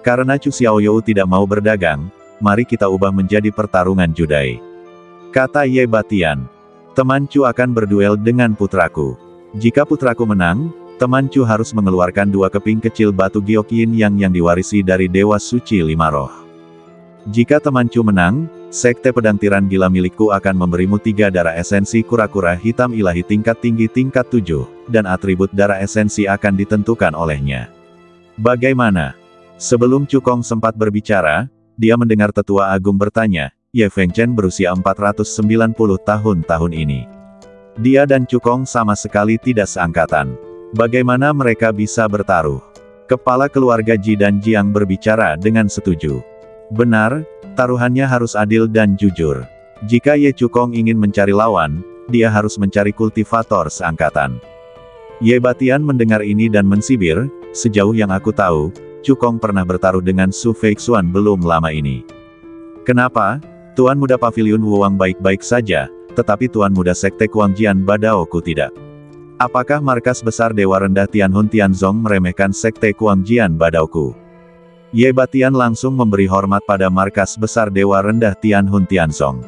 Speaker 1: Karena Chu Xiaoyou tidak mau berdagang, mari kita ubah menjadi pertarungan judai. Kata Ye Batian. Teman Chu akan berduel dengan putraku. Jika putraku menang, teman Chu harus mengeluarkan 2 keping kecil batu giok yin yang diwarisi dari Dewa Suci 5 Roh. Jika teman Chu menang, Sekte Pedang Tiran Gila milikku akan memberimu 3 darah esensi kura-kura hitam ilahi tingkat tinggi tingkat 7, dan atribut darah esensi akan ditentukan olehnya. Bagaimana? Sebelum Chu Kong sempat berbicara, dia mendengar Tetua Agung bertanya, Ye Fengchen berusia 490 tahun ini. Dia dan Chu Kong sama sekali tidak seangkatan. Bagaimana mereka bisa bertaruh? Kepala keluarga Ji dan Jiang berbicara dengan setuju. Benar, taruhannya harus adil dan jujur. Jika Ye Chu Kong ingin mencari lawan, dia harus mencari kultivator seangkatan. Ye Batian mendengar ini dan mensibir, sejauh yang aku tahu, Chu Kong pernah bertaruh dengan Su Feixuan belum lama ini. Kenapa? Tuan Muda Pavilion Wuwang baik-baik saja, tetapi Tuan Muda Sekte Kuangjian Badaoku tidak. Apakah markas besar Dewa Rendah Tianhun Tianzong meremehkan Sekte Kuangjian Badaoku? Ye Batian langsung memberi hormat pada markas besar Dewa Rendah Tianhun Tianzong.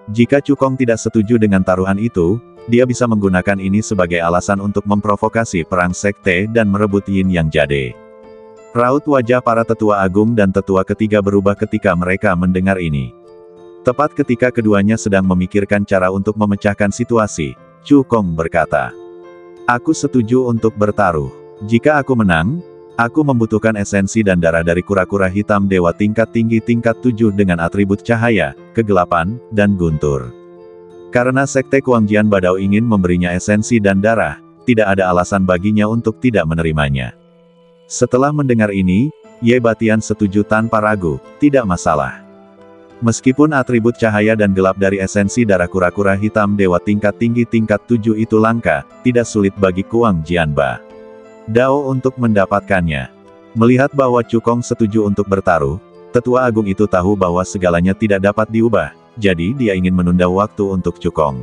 Speaker 1: Jika Chu Kong tidak setuju dengan taruhan itu, dia bisa menggunakan ini sebagai alasan untuk memprovokasi perang sekte dan merebut Yin Yang Jade. Raut wajah para tetua agung dan tetua ketiga berubah ketika mereka mendengar ini. Tepat ketika keduanya sedang memikirkan cara untuk memecahkan situasi, Chu Kong berkata, "Aku setuju untuk bertaruh. Jika aku menang, aku membutuhkan esensi dan darah dari kura-kura hitam dewa tingkat tinggi tingkat 7 dengan atribut cahaya, kegelapan, dan guntur. Karena Sekte Kuangjian Badao ingin memberinya esensi dan darah, tidak ada alasan baginya untuk tidak menerimanya." Setelah mendengar ini, Ye Batian setuju tanpa ragu, tidak masalah. Meskipun atribut cahaya dan gelap dari esensi darah kura-kura hitam dewa tingkat tinggi tingkat 7 itu langka, tidak sulit bagi Kuang Jianba Dao untuk mendapatkannya. Melihat bahwa Chu Kong setuju untuk bertaruh, Tetua Agung itu tahu bahwa segalanya tidak dapat diubah, jadi dia ingin menunda waktu untuk Chu Kong.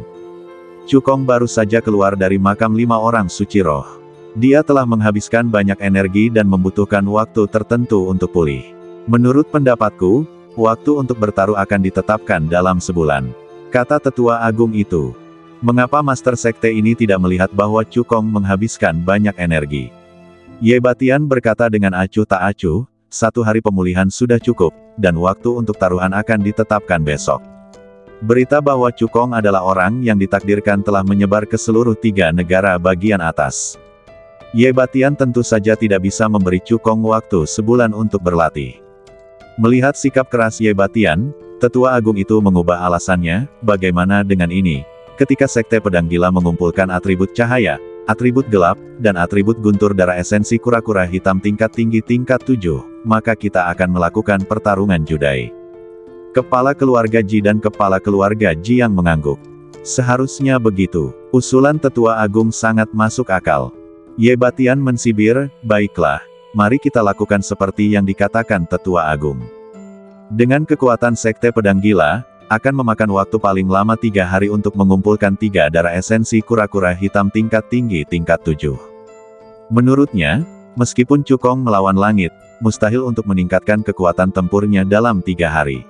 Speaker 1: Chu Kong baru saja keluar dari makam 5 orang suci roh. Dia telah menghabiskan banyak energi dan membutuhkan waktu tertentu untuk pulih. Menurut pendapatku, waktu untuk bertaruh akan ditetapkan dalam sebulan, kata Tetua Agung itu. Mengapa Master Sekte ini tidak melihat bahwa Chu Kong menghabiskan banyak energi? Ye Batian berkata dengan acuh tak acuh, 1 hari pemulihan sudah cukup, dan waktu untuk taruhan akan ditetapkan besok. Berita bahwa Chu Kong adalah orang yang ditakdirkan telah menyebar ke seluruh 3 negara bagian atas. Ye Batian tentu saja tidak bisa memberi Chu Kong waktu sebulan untuk berlatih. Melihat sikap keras Ye Batian, Tetua Agung itu mengubah alasannya. Bagaimana dengan ini? Ketika Sekte Pedang Gila mengumpulkan atribut cahaya, atribut gelap, dan atribut guntur darah esensi kura-kura hitam tingkat tinggi tingkat 7, maka kita akan melakukan pertarungan judai. Kepala keluarga Ji dan kepala keluarga Jiang mengangguk. Seharusnya begitu. Usulan Tetua Agung sangat masuk akal. Ye Batian mensibir, baiklah. Mari kita lakukan seperti yang dikatakan Tetua Agung. Dengan kekuatan Sekte Pedang Gila, akan memakan waktu paling lama 3 hari untuk mengumpulkan 3 darah esensi kura-kura hitam tingkat tinggi tingkat 7. Menurutnya, meskipun Chu Kong melawan langit, mustahil untuk meningkatkan kekuatan tempurnya dalam 3 hari.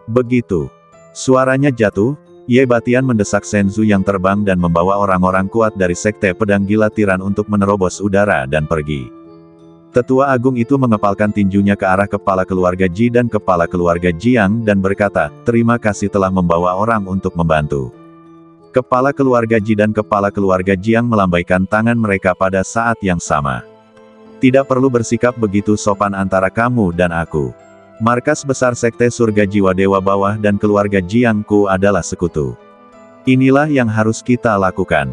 Speaker 1: Begitu. Suaranya jatuh, Ye Batian mendesak Senzu yang terbang dan membawa orang-orang kuat dari Sekte Pedang Gila Tiran untuk menerobos udara dan pergi. Tetua Agung itu mengepalkan tinjunya ke arah kepala keluarga Ji dan kepala keluarga Jiang dan berkata, terima kasih telah membawa orang untuk membantu. Kepala keluarga Ji dan kepala keluarga Jiang melambaikan tangan mereka pada saat yang sama. Tidak perlu bersikap begitu sopan antara kamu dan aku. Markas besar Sekte Surga Jiwa Dewa Bawah dan keluarga Jiangku adalah sekutu. Inilah yang harus kita lakukan.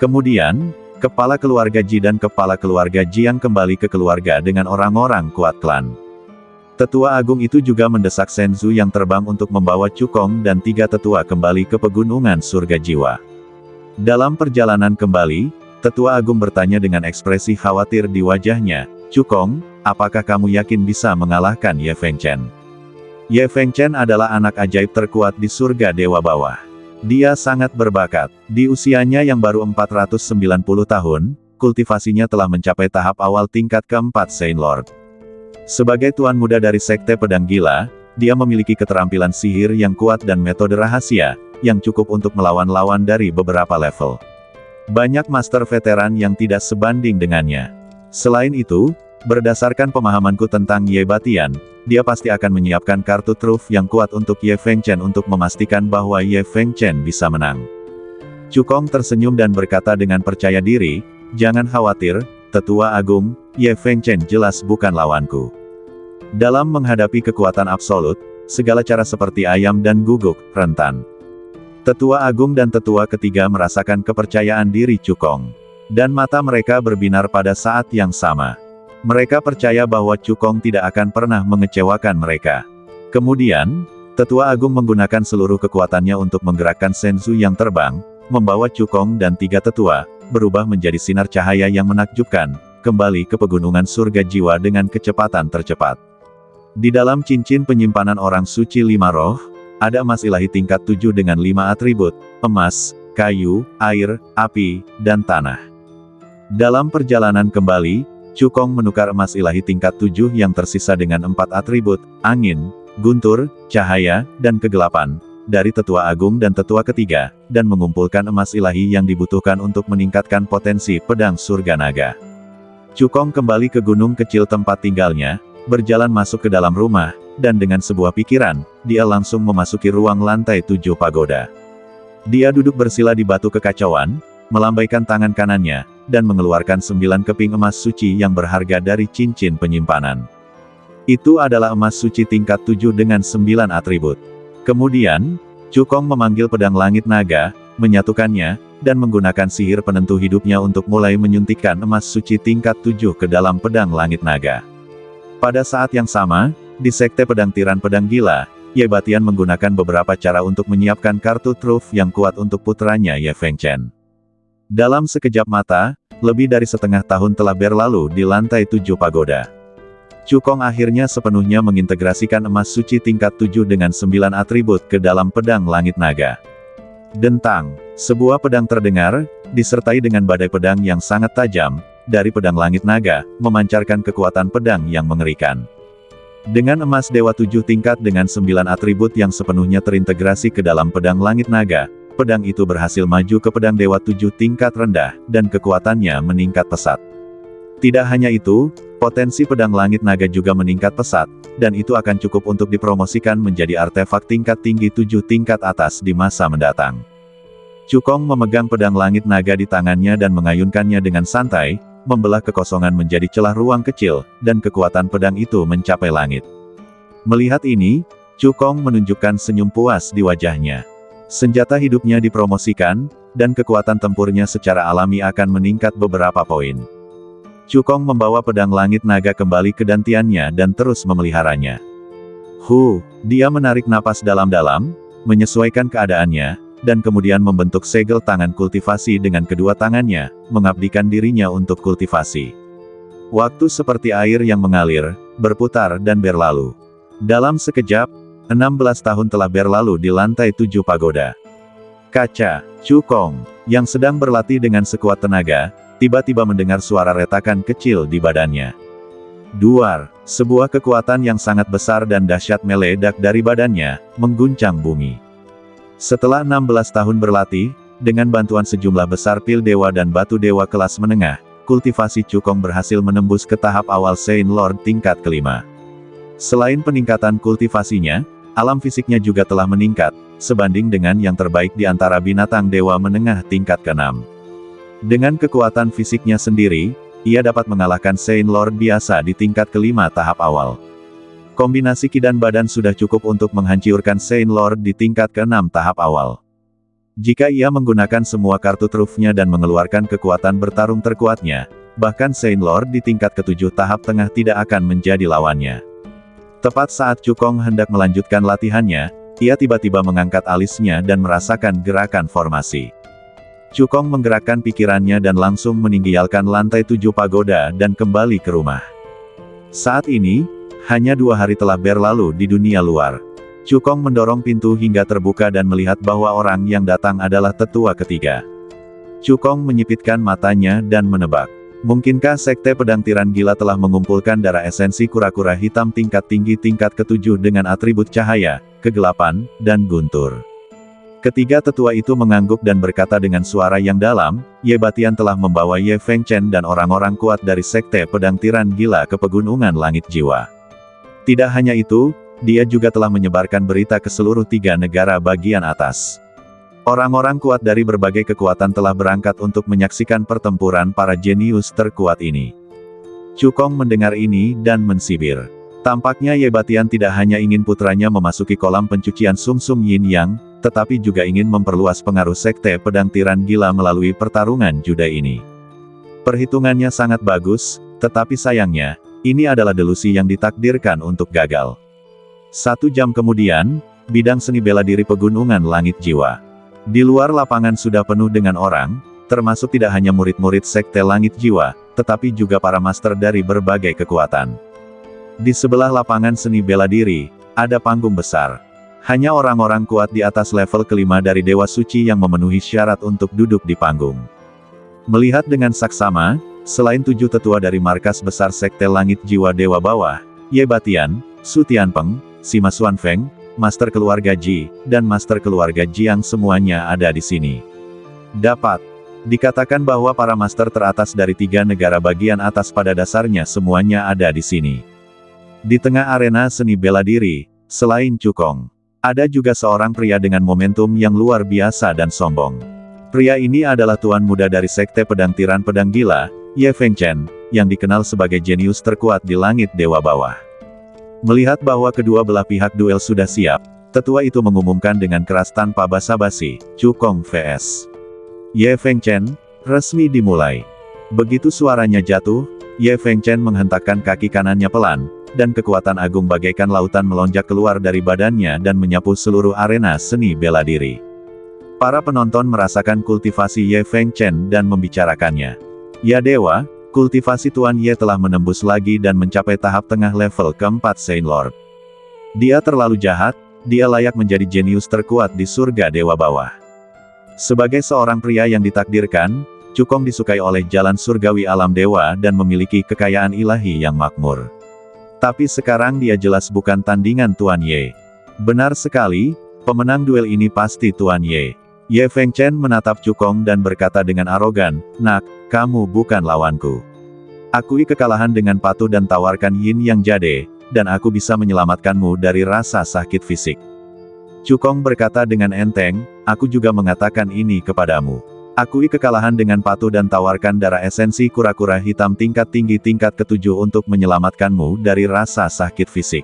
Speaker 1: Kemudian, kepala keluarga Ji dan kepala keluarga Jiang kembali ke keluarga dengan orang-orang kuat klan. Tetua Agung itu juga mendesak Senzu yang terbang untuk membawa Chu Kong dan 3 tetua kembali ke pegunungan surga jiwa. Dalam perjalanan kembali, Tetua Agung bertanya dengan ekspresi khawatir di wajahnya, "Cukong, apakah kamu yakin bisa mengalahkan Ye Fengchen?" Ye Fengchen adalah anak ajaib terkuat di surga Dewa Bawah. Dia sangat berbakat. Di usianya yang baru 490 tahun, kultivasinya telah mencapai tahap awal tingkat keempat Saint Lord. Sebagai tuan muda dari Sekte Pedang Gila, dia memiliki keterampilan sihir yang kuat dan metode rahasia, yang cukup untuk melawan lawan dari beberapa level. Banyak master veteran yang tidak sebanding dengannya. Selain itu, berdasarkan pemahamanku tentang Ye Batian, dia pasti akan menyiapkan kartu truf yang kuat untuk Ye Fengchen untuk memastikan bahwa Ye Fengchen bisa menang. Cukong tersenyum dan berkata dengan percaya diri, "Jangan khawatir, Tetua Agung, Ye Fengchen jelas bukan lawanku. Dalam menghadapi kekuatan absolut, segala cara seperti ayam dan guguk, rentan." Tetua Agung dan Tetua Ketiga merasakan kepercayaan diri Cukong. Dan mata mereka berbinar pada saat yang sama. Mereka percaya bahwa Cukong tidak akan pernah mengecewakan mereka. Kemudian, Tetua Agung menggunakan seluruh kekuatannya untuk menggerakkan Senzu yang terbang, membawa Cukong dan tiga tetua, berubah menjadi sinar cahaya yang menakjubkan, kembali ke pegunungan surga jiwa dengan kecepatan tercepat. Di dalam cincin penyimpanan orang suci lima roh, ada emas ilahi tingkat 7 dengan 5 atribut, emas, kayu, air, api, dan tanah. Dalam perjalanan kembali, Cukong menukar emas ilahi tingkat 7 yang tersisa dengan 4 atribut, angin, guntur, cahaya, dan kegelapan, dari Tetua Agung dan Tetua Ketiga, dan mengumpulkan emas ilahi yang dibutuhkan untuk meningkatkan potensi pedang surga naga. Cukong kembali ke gunung kecil tempat tinggalnya, berjalan masuk ke dalam rumah, dan dengan sebuah pikiran, dia langsung memasuki ruang lantai 7 pagoda. Dia duduk bersila di batu kekacauan, melambaikan tangan kanannya, dan mengeluarkan 9 keping emas suci yang berharga dari cincin penyimpanan. Itu adalah emas suci tingkat 7 dengan 9 atribut. Kemudian, Cukong memanggil pedang langit naga, menyatukannya, dan menggunakan sihir penentu hidupnya untuk mulai menyuntikkan emas suci tingkat 7 ke dalam pedang langit naga. Pada saat yang sama, di Sekte Pedang Tiran Pedang Gila, Ye Batian menggunakan beberapa cara untuk menyiapkan kartu truf yang kuat untuk putranya Ye Fengchen. Dalam sekejap mata, lebih dari setengah tahun telah berlalu di lantai 7 pagoda. Cukong akhirnya sepenuhnya mengintegrasikan emas suci tingkat 7 dengan 9 atribut ke dalam pedang langit naga. Dentang, sebuah pedang terdengar, disertai dengan badai pedang yang sangat tajam, dari pedang langit naga, memancarkan kekuatan pedang yang mengerikan. Dengan emas Dewa 7 tingkat dengan 9 atribut yang sepenuhnya terintegrasi ke dalam pedang langit naga, pedang itu berhasil maju ke pedang Dewa 7 tingkat rendah, dan kekuatannya meningkat pesat. Tidak hanya itu, potensi pedang langit naga juga meningkat pesat, dan itu akan cukup untuk dipromosikan menjadi artefak tingkat tinggi 7 tingkat atas di masa mendatang. Cukong memegang pedang langit naga di tangannya dan mengayunkannya dengan santai, membelah kekosongan menjadi celah ruang kecil, dan kekuatan pedang itu mencapai langit. Melihat ini, Cukong menunjukkan senyum puas di wajahnya. Senjata hidupnya dipromosikan, dan kekuatan tempurnya secara alami akan meningkat beberapa poin. Cukong membawa pedang langit naga kembali ke dantiannya dan terus memeliharanya. Dia menarik napas dalam-dalam, menyesuaikan keadaannya, dan kemudian membentuk segel tangan kultivasi dengan kedua tangannya, mengabdikan dirinya untuk kultivasi. Waktu seperti air yang mengalir, berputar dan berlalu. Dalam sekejap, 16 tahun telah berlalu di lantai 7 pagoda. Kaca, Cukong, yang sedang berlatih dengan sekuat tenaga, tiba-tiba mendengar suara retakan kecil di badannya. Duar, sebuah kekuatan yang sangat besar dan dahsyat meledak dari badannya, mengguncang bumi. Setelah 16 tahun berlatih, dengan bantuan sejumlah besar pil dewa dan batu dewa kelas menengah, kultivasi Cukong berhasil menembus ke tahap awal Saint Lord tingkat kelima. Selain peningkatan kultivasinya, alam fisiknya juga telah meningkat, sebanding dengan yang terbaik di antara binatang dewa menengah tingkat ke-6. Dengan kekuatan fisiknya sendiri, ia dapat mengalahkan Saint Lord biasa di tingkat kelima tahap awal. Kombinasi ki dan badan sudah cukup untuk menghancurkan Saint Lord di tingkat ke-6 tahap awal. Jika ia menggunakan semua kartu trufnya dan mengeluarkan kekuatan bertarung terkuatnya, bahkan Saint Lord di tingkat ke-7 tahap tengah tidak akan menjadi lawannya. Tepat saat Cukong hendak melanjutkan latihannya, ia tiba-tiba mengangkat alisnya dan merasakan gerakan formasi. Cukong menggerakkan pikirannya dan langsung meninggalkan lantai 7 pagoda dan kembali ke rumah. Saat ini, hanya 2 hari telah berlalu di dunia luar. Cukong mendorong pintu hingga terbuka dan melihat bahwa orang yang datang adalah tetua ketiga. Cukong menyipitkan matanya dan menebak. Mungkinkah Sekte Pedang Tiran Gila telah mengumpulkan darah esensi kura-kura hitam tingkat tinggi tingkat ke-7 dengan atribut cahaya, kegelapan, dan guntur. Ketiga tetua itu mengangguk dan berkata dengan suara yang dalam, Ye Batian telah membawa Ye Fengchen dan orang-orang kuat dari Sekte Pedang Tiran Gila ke Pegunungan Langit Jiwa. Tidak hanya itu, dia juga telah menyebarkan berita ke seluruh 3 negara bagian atas. Orang-orang kuat dari berbagai kekuatan telah berangkat untuk menyaksikan pertempuran para jenius terkuat ini. Cukong mendengar ini dan mensibir. Tampaknya Ye Batian tidak hanya ingin putranya memasuki kolam pencucian sumsum yin yang, tetapi juga ingin memperluas pengaruh Sekte Pedang Tiran Gila melalui pertarungan juda ini. Perhitungannya sangat bagus, tetapi sayangnya, ini adalah delusi yang ditakdirkan untuk gagal. 1 jam kemudian, bidang seni bela diri Pegunungan Langit Jiwa. Di luar lapangan sudah penuh dengan orang, termasuk tidak hanya murid-murid Sekte Langit Jiwa, tetapi juga para master dari berbagai kekuatan. Di sebelah lapangan seni bela diri, ada panggung besar. Hanya orang-orang kuat di atas level kelima dari Dewa Suci yang memenuhi syarat untuk duduk di panggung. Melihat dengan saksama, selain 7 tetua dari markas besar Sekte Langit Jiwa Dewa Bawah, Ye Batian, Su Tianpeng, Sima Xuanfeng, Master Keluarga Ji, dan Master Keluarga Jiang semuanya ada di sini. Dapat dikatakan bahwa para master teratas dari 3 negara bagian atas pada dasarnya semuanya ada di sini. Di tengah arena seni bela diri, selain Cukong, ada juga seorang pria dengan momentum yang luar biasa dan sombong. Pria ini adalah tuan muda dari Sekte Pedang Tiran Pedang Gila, Ye Fengchen, yang dikenal sebagai jenius terkuat di langit Dewa Bawah. Melihat bahwa kedua belah pihak duel sudah siap, tetua itu mengumumkan dengan keras tanpa basa-basi, Cukong vs Ye Fengchen, resmi dimulai. Begitu suaranya jatuh, Ye Fengchen menghentakkan kaki kanannya pelan, dan kekuatan agung bagaikan lautan melonjak keluar dari badannya dan menyapu seluruh arena seni bela diri. Para penonton merasakan kultivasi Ye Fengchen dan membicarakannya. Ya dewa, kultivasi Tuan Ye telah menembus lagi dan mencapai tahap tengah level keempat Saint Lord. Dia terlalu jahat, dia layak menjadi jenius terkuat di surga Dewa Bawah. Sebagai seorang pria yang ditakdirkan, Cukong disukai oleh jalan surgawi alam dewa dan memiliki kekayaan ilahi yang makmur. Tapi sekarang dia jelas bukan tandingan Tuan Ye. Benar sekali, pemenang duel ini pasti Tuan Ye. Ye Fengchen menatap Cukong dan berkata dengan arogan, "Nak, kamu bukan lawanku. Akui kekalahan dengan patuh dan tawarkan yin yang jade, dan aku bisa menyelamatkanmu dari rasa sakit fisik." Cukong berkata dengan enteng, "Aku juga mengatakan ini kepadamu. Akui kekalahan dengan patuh dan tawarkan darah esensi kura-kura hitam tingkat tinggi tingkat ke-7 untuk menyelamatkanmu dari rasa sakit fisik."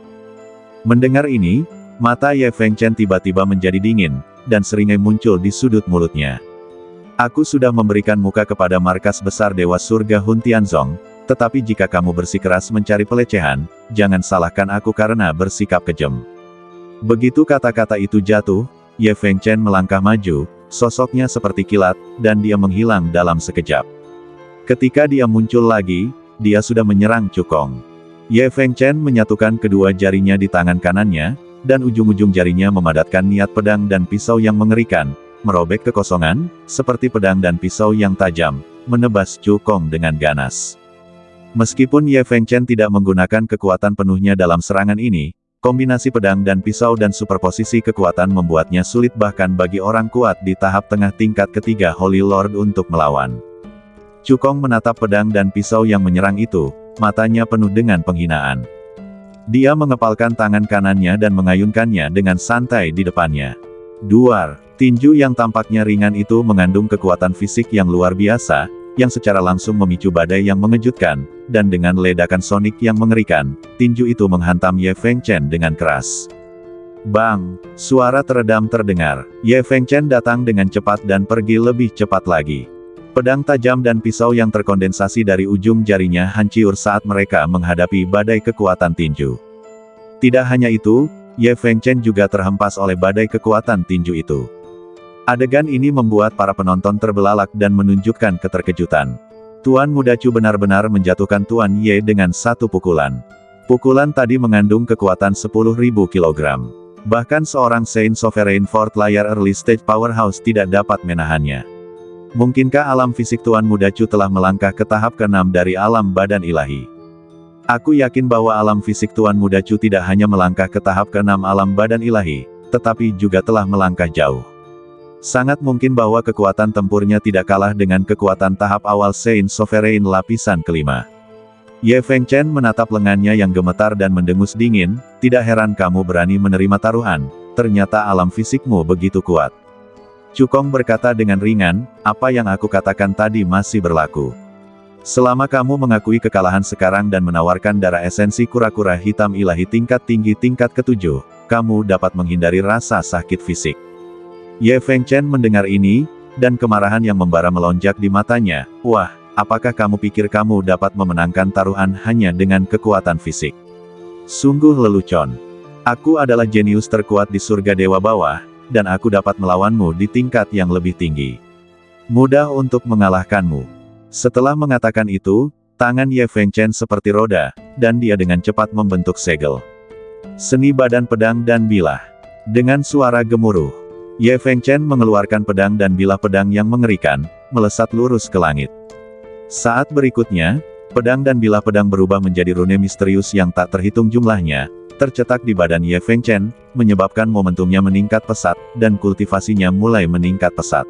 Speaker 1: Mendengar ini, mata Ye Fengchen tiba-tiba menjadi dingin, dan seringai muncul di sudut mulutnya. "Aku sudah memberikan muka kepada markas besar Dewa Surga Hun Tianzong, tetapi jika kamu bersikeras mencari pelecehan, jangan salahkan aku karena bersikap kejam." Begitu kata-kata itu jatuh, Ye Fengchen melangkah maju, sosoknya seperti kilat, dan dia menghilang dalam sekejap. Ketika dia muncul lagi, dia sudah menyerang Cukong. Ye Fengchen menyatukan kedua jarinya di tangan kanannya, dan ujung-ujung jarinya memadatkan niat pedang dan pisau yang mengerikan, merobek kekosongan, seperti pedang dan pisau yang tajam, menebas Cukong dengan ganas. Meskipun Ye Fengchen tidak menggunakan kekuatan penuhnya dalam serangan ini, kombinasi pedang dan pisau dan superposisi kekuatan membuatnya sulit bahkan bagi orang kuat di tahap tengah tingkat ketiga Holy Lord untuk melawan. Cukong menatap pedang dan pisau yang menyerang itu, matanya penuh dengan penghinaan. Dia mengepalkan tangan kanannya dan mengayunkannya dengan santai di depannya. Duar, tinju yang tampaknya ringan itu mengandung kekuatan fisik yang luar biasa, yang secara langsung memicu badai yang mengejutkan, dan dengan ledakan sonik yang mengerikan, tinju itu menghantam Ye Fengchen dengan keras. Bang! Suara teredam terdengar. Ye Fengchen datang dengan cepat dan pergi lebih cepat lagi. Pedang tajam dan pisau yang terkondensasi dari ujung jarinya hancur saat mereka menghadapi badai kekuatan tinju. Tidak hanya itu, Ye Fengchen juga terhempas oleh badai kekuatan tinju itu. Adegan ini membuat para penonton terbelalak dan menunjukkan keterkejutan. Tuan Muda Chu benar-benar menjatuhkan Tuan Ye dengan satu pukulan. Pukulan tadi mengandung kekuatan 10.000 kg. Bahkan seorang Saint Sovereign Fourth Layer Early Stage Powerhouse tidak dapat menahannya. Mungkinkah alam fisik Tuan Muda Chu telah melangkah ke tahap ke-6 dari alam badan ilahi? Aku yakin bahwa alam fisik Tuan Muda Chu tidak hanya melangkah ke tahap ke-6 alam badan ilahi, tetapi juga telah melangkah jauh. Sangat mungkin bahwa kekuatan tempurnya tidak kalah dengan kekuatan tahap awal Saint Sovereign lapisan kelima. Ye Fengchen menatap lengannya yang gemetar dan mendengus dingin, tidak heran kamu berani menerima taruhan, ternyata alam fisikmu begitu kuat. Chu Kong berkata dengan ringan, apa yang aku katakan tadi masih berlaku. Selama kamu mengakui kekalahan sekarang dan menawarkan darah esensi kura-kura hitam ilahi tingkat tinggi tingkat ke-7, kamu dapat menghindari rasa sakit fisik. Ye Fengchen mendengar ini, dan kemarahan yang membara melonjak di matanya. Wah, apakah kamu pikir kamu dapat memenangkan taruhan hanya dengan kekuatan fisik? Sungguh lelucon. Aku adalah jenius terkuat di surga dewa bawah, dan aku dapat melawanmu di tingkat yang lebih tinggi. Mudah untuk mengalahkanmu. Setelah mengatakan itu, tangan Ye Fengchen seperti roda, dan dia dengan cepat membentuk segel. Seni badan pedang dan bilah. Dengan suara gemuruh, Ye Fengchen mengeluarkan pedang dan bilah pedang yang mengerikan, melesat lurus ke langit. Saat berikutnya, pedang dan bilah pedang berubah menjadi rune misterius yang tak terhitung jumlahnya, tercetak di badan Ye Fengchen, menyebabkan momentumnya meningkat pesat, dan kultivasinya mulai meningkat pesat.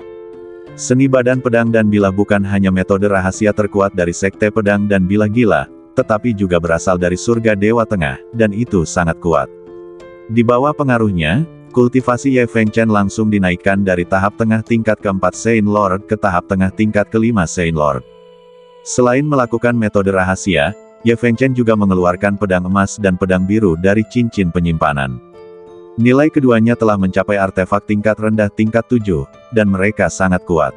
Speaker 1: Seni badan pedang dan bilah bukan hanya metode rahasia terkuat dari Sekte Pedang dan Bilah Gila, tetapi juga berasal dari surga Dewa Tengah, dan itu sangat kuat. Di bawah pengaruhnya, kultivasi Ye Fengchen langsung dinaikkan dari tahap tengah tingkat ke-4 Saint Lord ke tahap tengah tingkat ke-5 Saint Lord. Selain melakukan metode rahasia, Ye Fengchen juga mengeluarkan pedang emas dan pedang biru dari cincin penyimpanan. Nilai keduanya telah mencapai artefak tingkat rendah tingkat 7, dan mereka sangat kuat.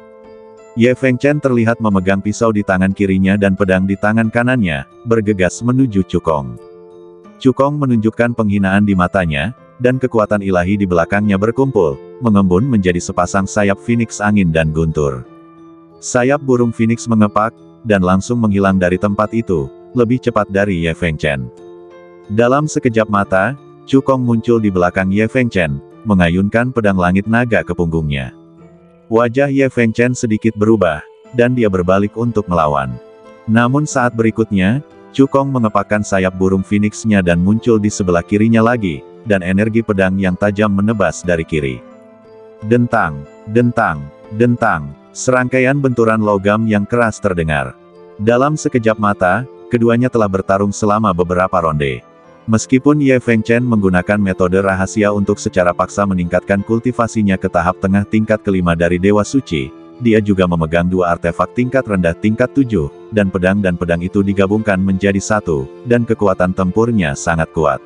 Speaker 1: Ye Fengchen terlihat memegang pisau di tangan kirinya dan pedang di tangan kanannya, bergegas menuju Chu Kong. Chu Kong menunjukkan penghinaan di matanya, dan kekuatan ilahi di belakangnya berkumpul, mengembun menjadi sepasang sayap Phoenix angin dan guntur. Sayap burung Phoenix mengepak, dan langsung menghilang dari tempat itu, lebih cepat dari Ye Fengchen. Dalam sekejap mata, Chu Kong muncul di belakang Ye Fengchen, mengayunkan pedang langit naga ke punggungnya. Wajah Ye Fengchen sedikit berubah, dan dia berbalik untuk melawan. Namun saat berikutnya, Chu Kong mengepakkan sayap burung Phoenix-nya dan muncul di sebelah kirinya lagi, dan energi pedang yang tajam menebas dari kiri. Dentang, dentang, dentang, serangkaian benturan logam yang keras terdengar. Dalam sekejap mata, keduanya telah bertarung selama beberapa ronde. Meskipun Ye Fengchen menggunakan metode rahasia untuk secara paksa meningkatkan kultivasinya ke tahap tengah tingkat ke-5 dari Dewa Suci, dia juga memegang dua artefak tingkat rendah tingkat 7, dan pedang itu digabungkan menjadi satu, dan kekuatan tempurnya sangat kuat.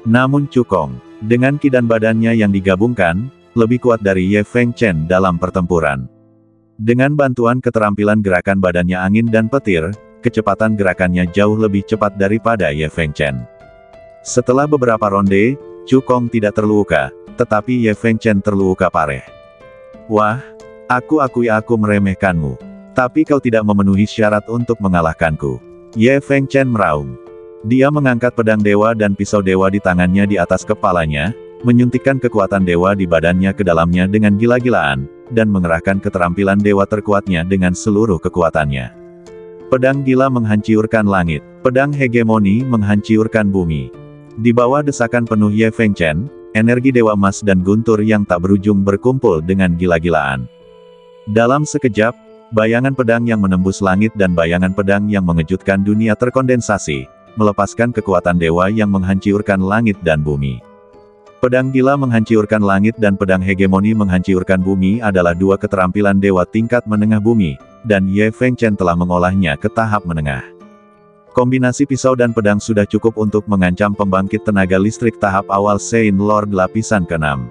Speaker 1: Namun Chu Kong, dengan kidan badannya yang digabungkan, lebih kuat dari Ye Fengchen dalam pertempuran. Dengan bantuan keterampilan gerakan badannya angin dan petir, kecepatan gerakannya jauh lebih cepat daripada Ye Fengchen. Setelah beberapa ronde, Chu Kong tidak terluka, tetapi Ye Fengchen terluka parah. Wah, aku akui aku meremehkanmu. Tapi kau tidak memenuhi syarat untuk mengalahkanku. Ye Fengchen meraung. Dia mengangkat pedang dewa dan pisau dewa di tangannya di atas kepalanya, menyuntikkan kekuatan dewa di badannya ke dalamnya dengan gila-gilaan, dan mengerahkan keterampilan dewa terkuatnya dengan seluruh kekuatannya. Pedang gila menghancurkan langit, pedang hegemoni menghancurkan bumi. Di bawah desakan penuh Ye Fengchen, energi dewa emas dan guntur yang tak berujung berkumpul dengan gila-gilaan. Dalam sekejap, bayangan pedang yang menembus langit dan bayangan pedang yang mengejutkan dunia terkondensasi, melepaskan kekuatan dewa yang menghancurkan langit dan bumi. Pedang gila menghancurkan langit dan pedang hegemoni menghancurkan bumi adalah dua keterampilan dewa tingkat menengah bumi, dan Ye Fengchen telah mengolahnya ke tahap menengah. Kombinasi pisau dan pedang sudah cukup untuk mengancam pembangkit tenaga listrik tahap awal Saint Lord lapisan ke-6.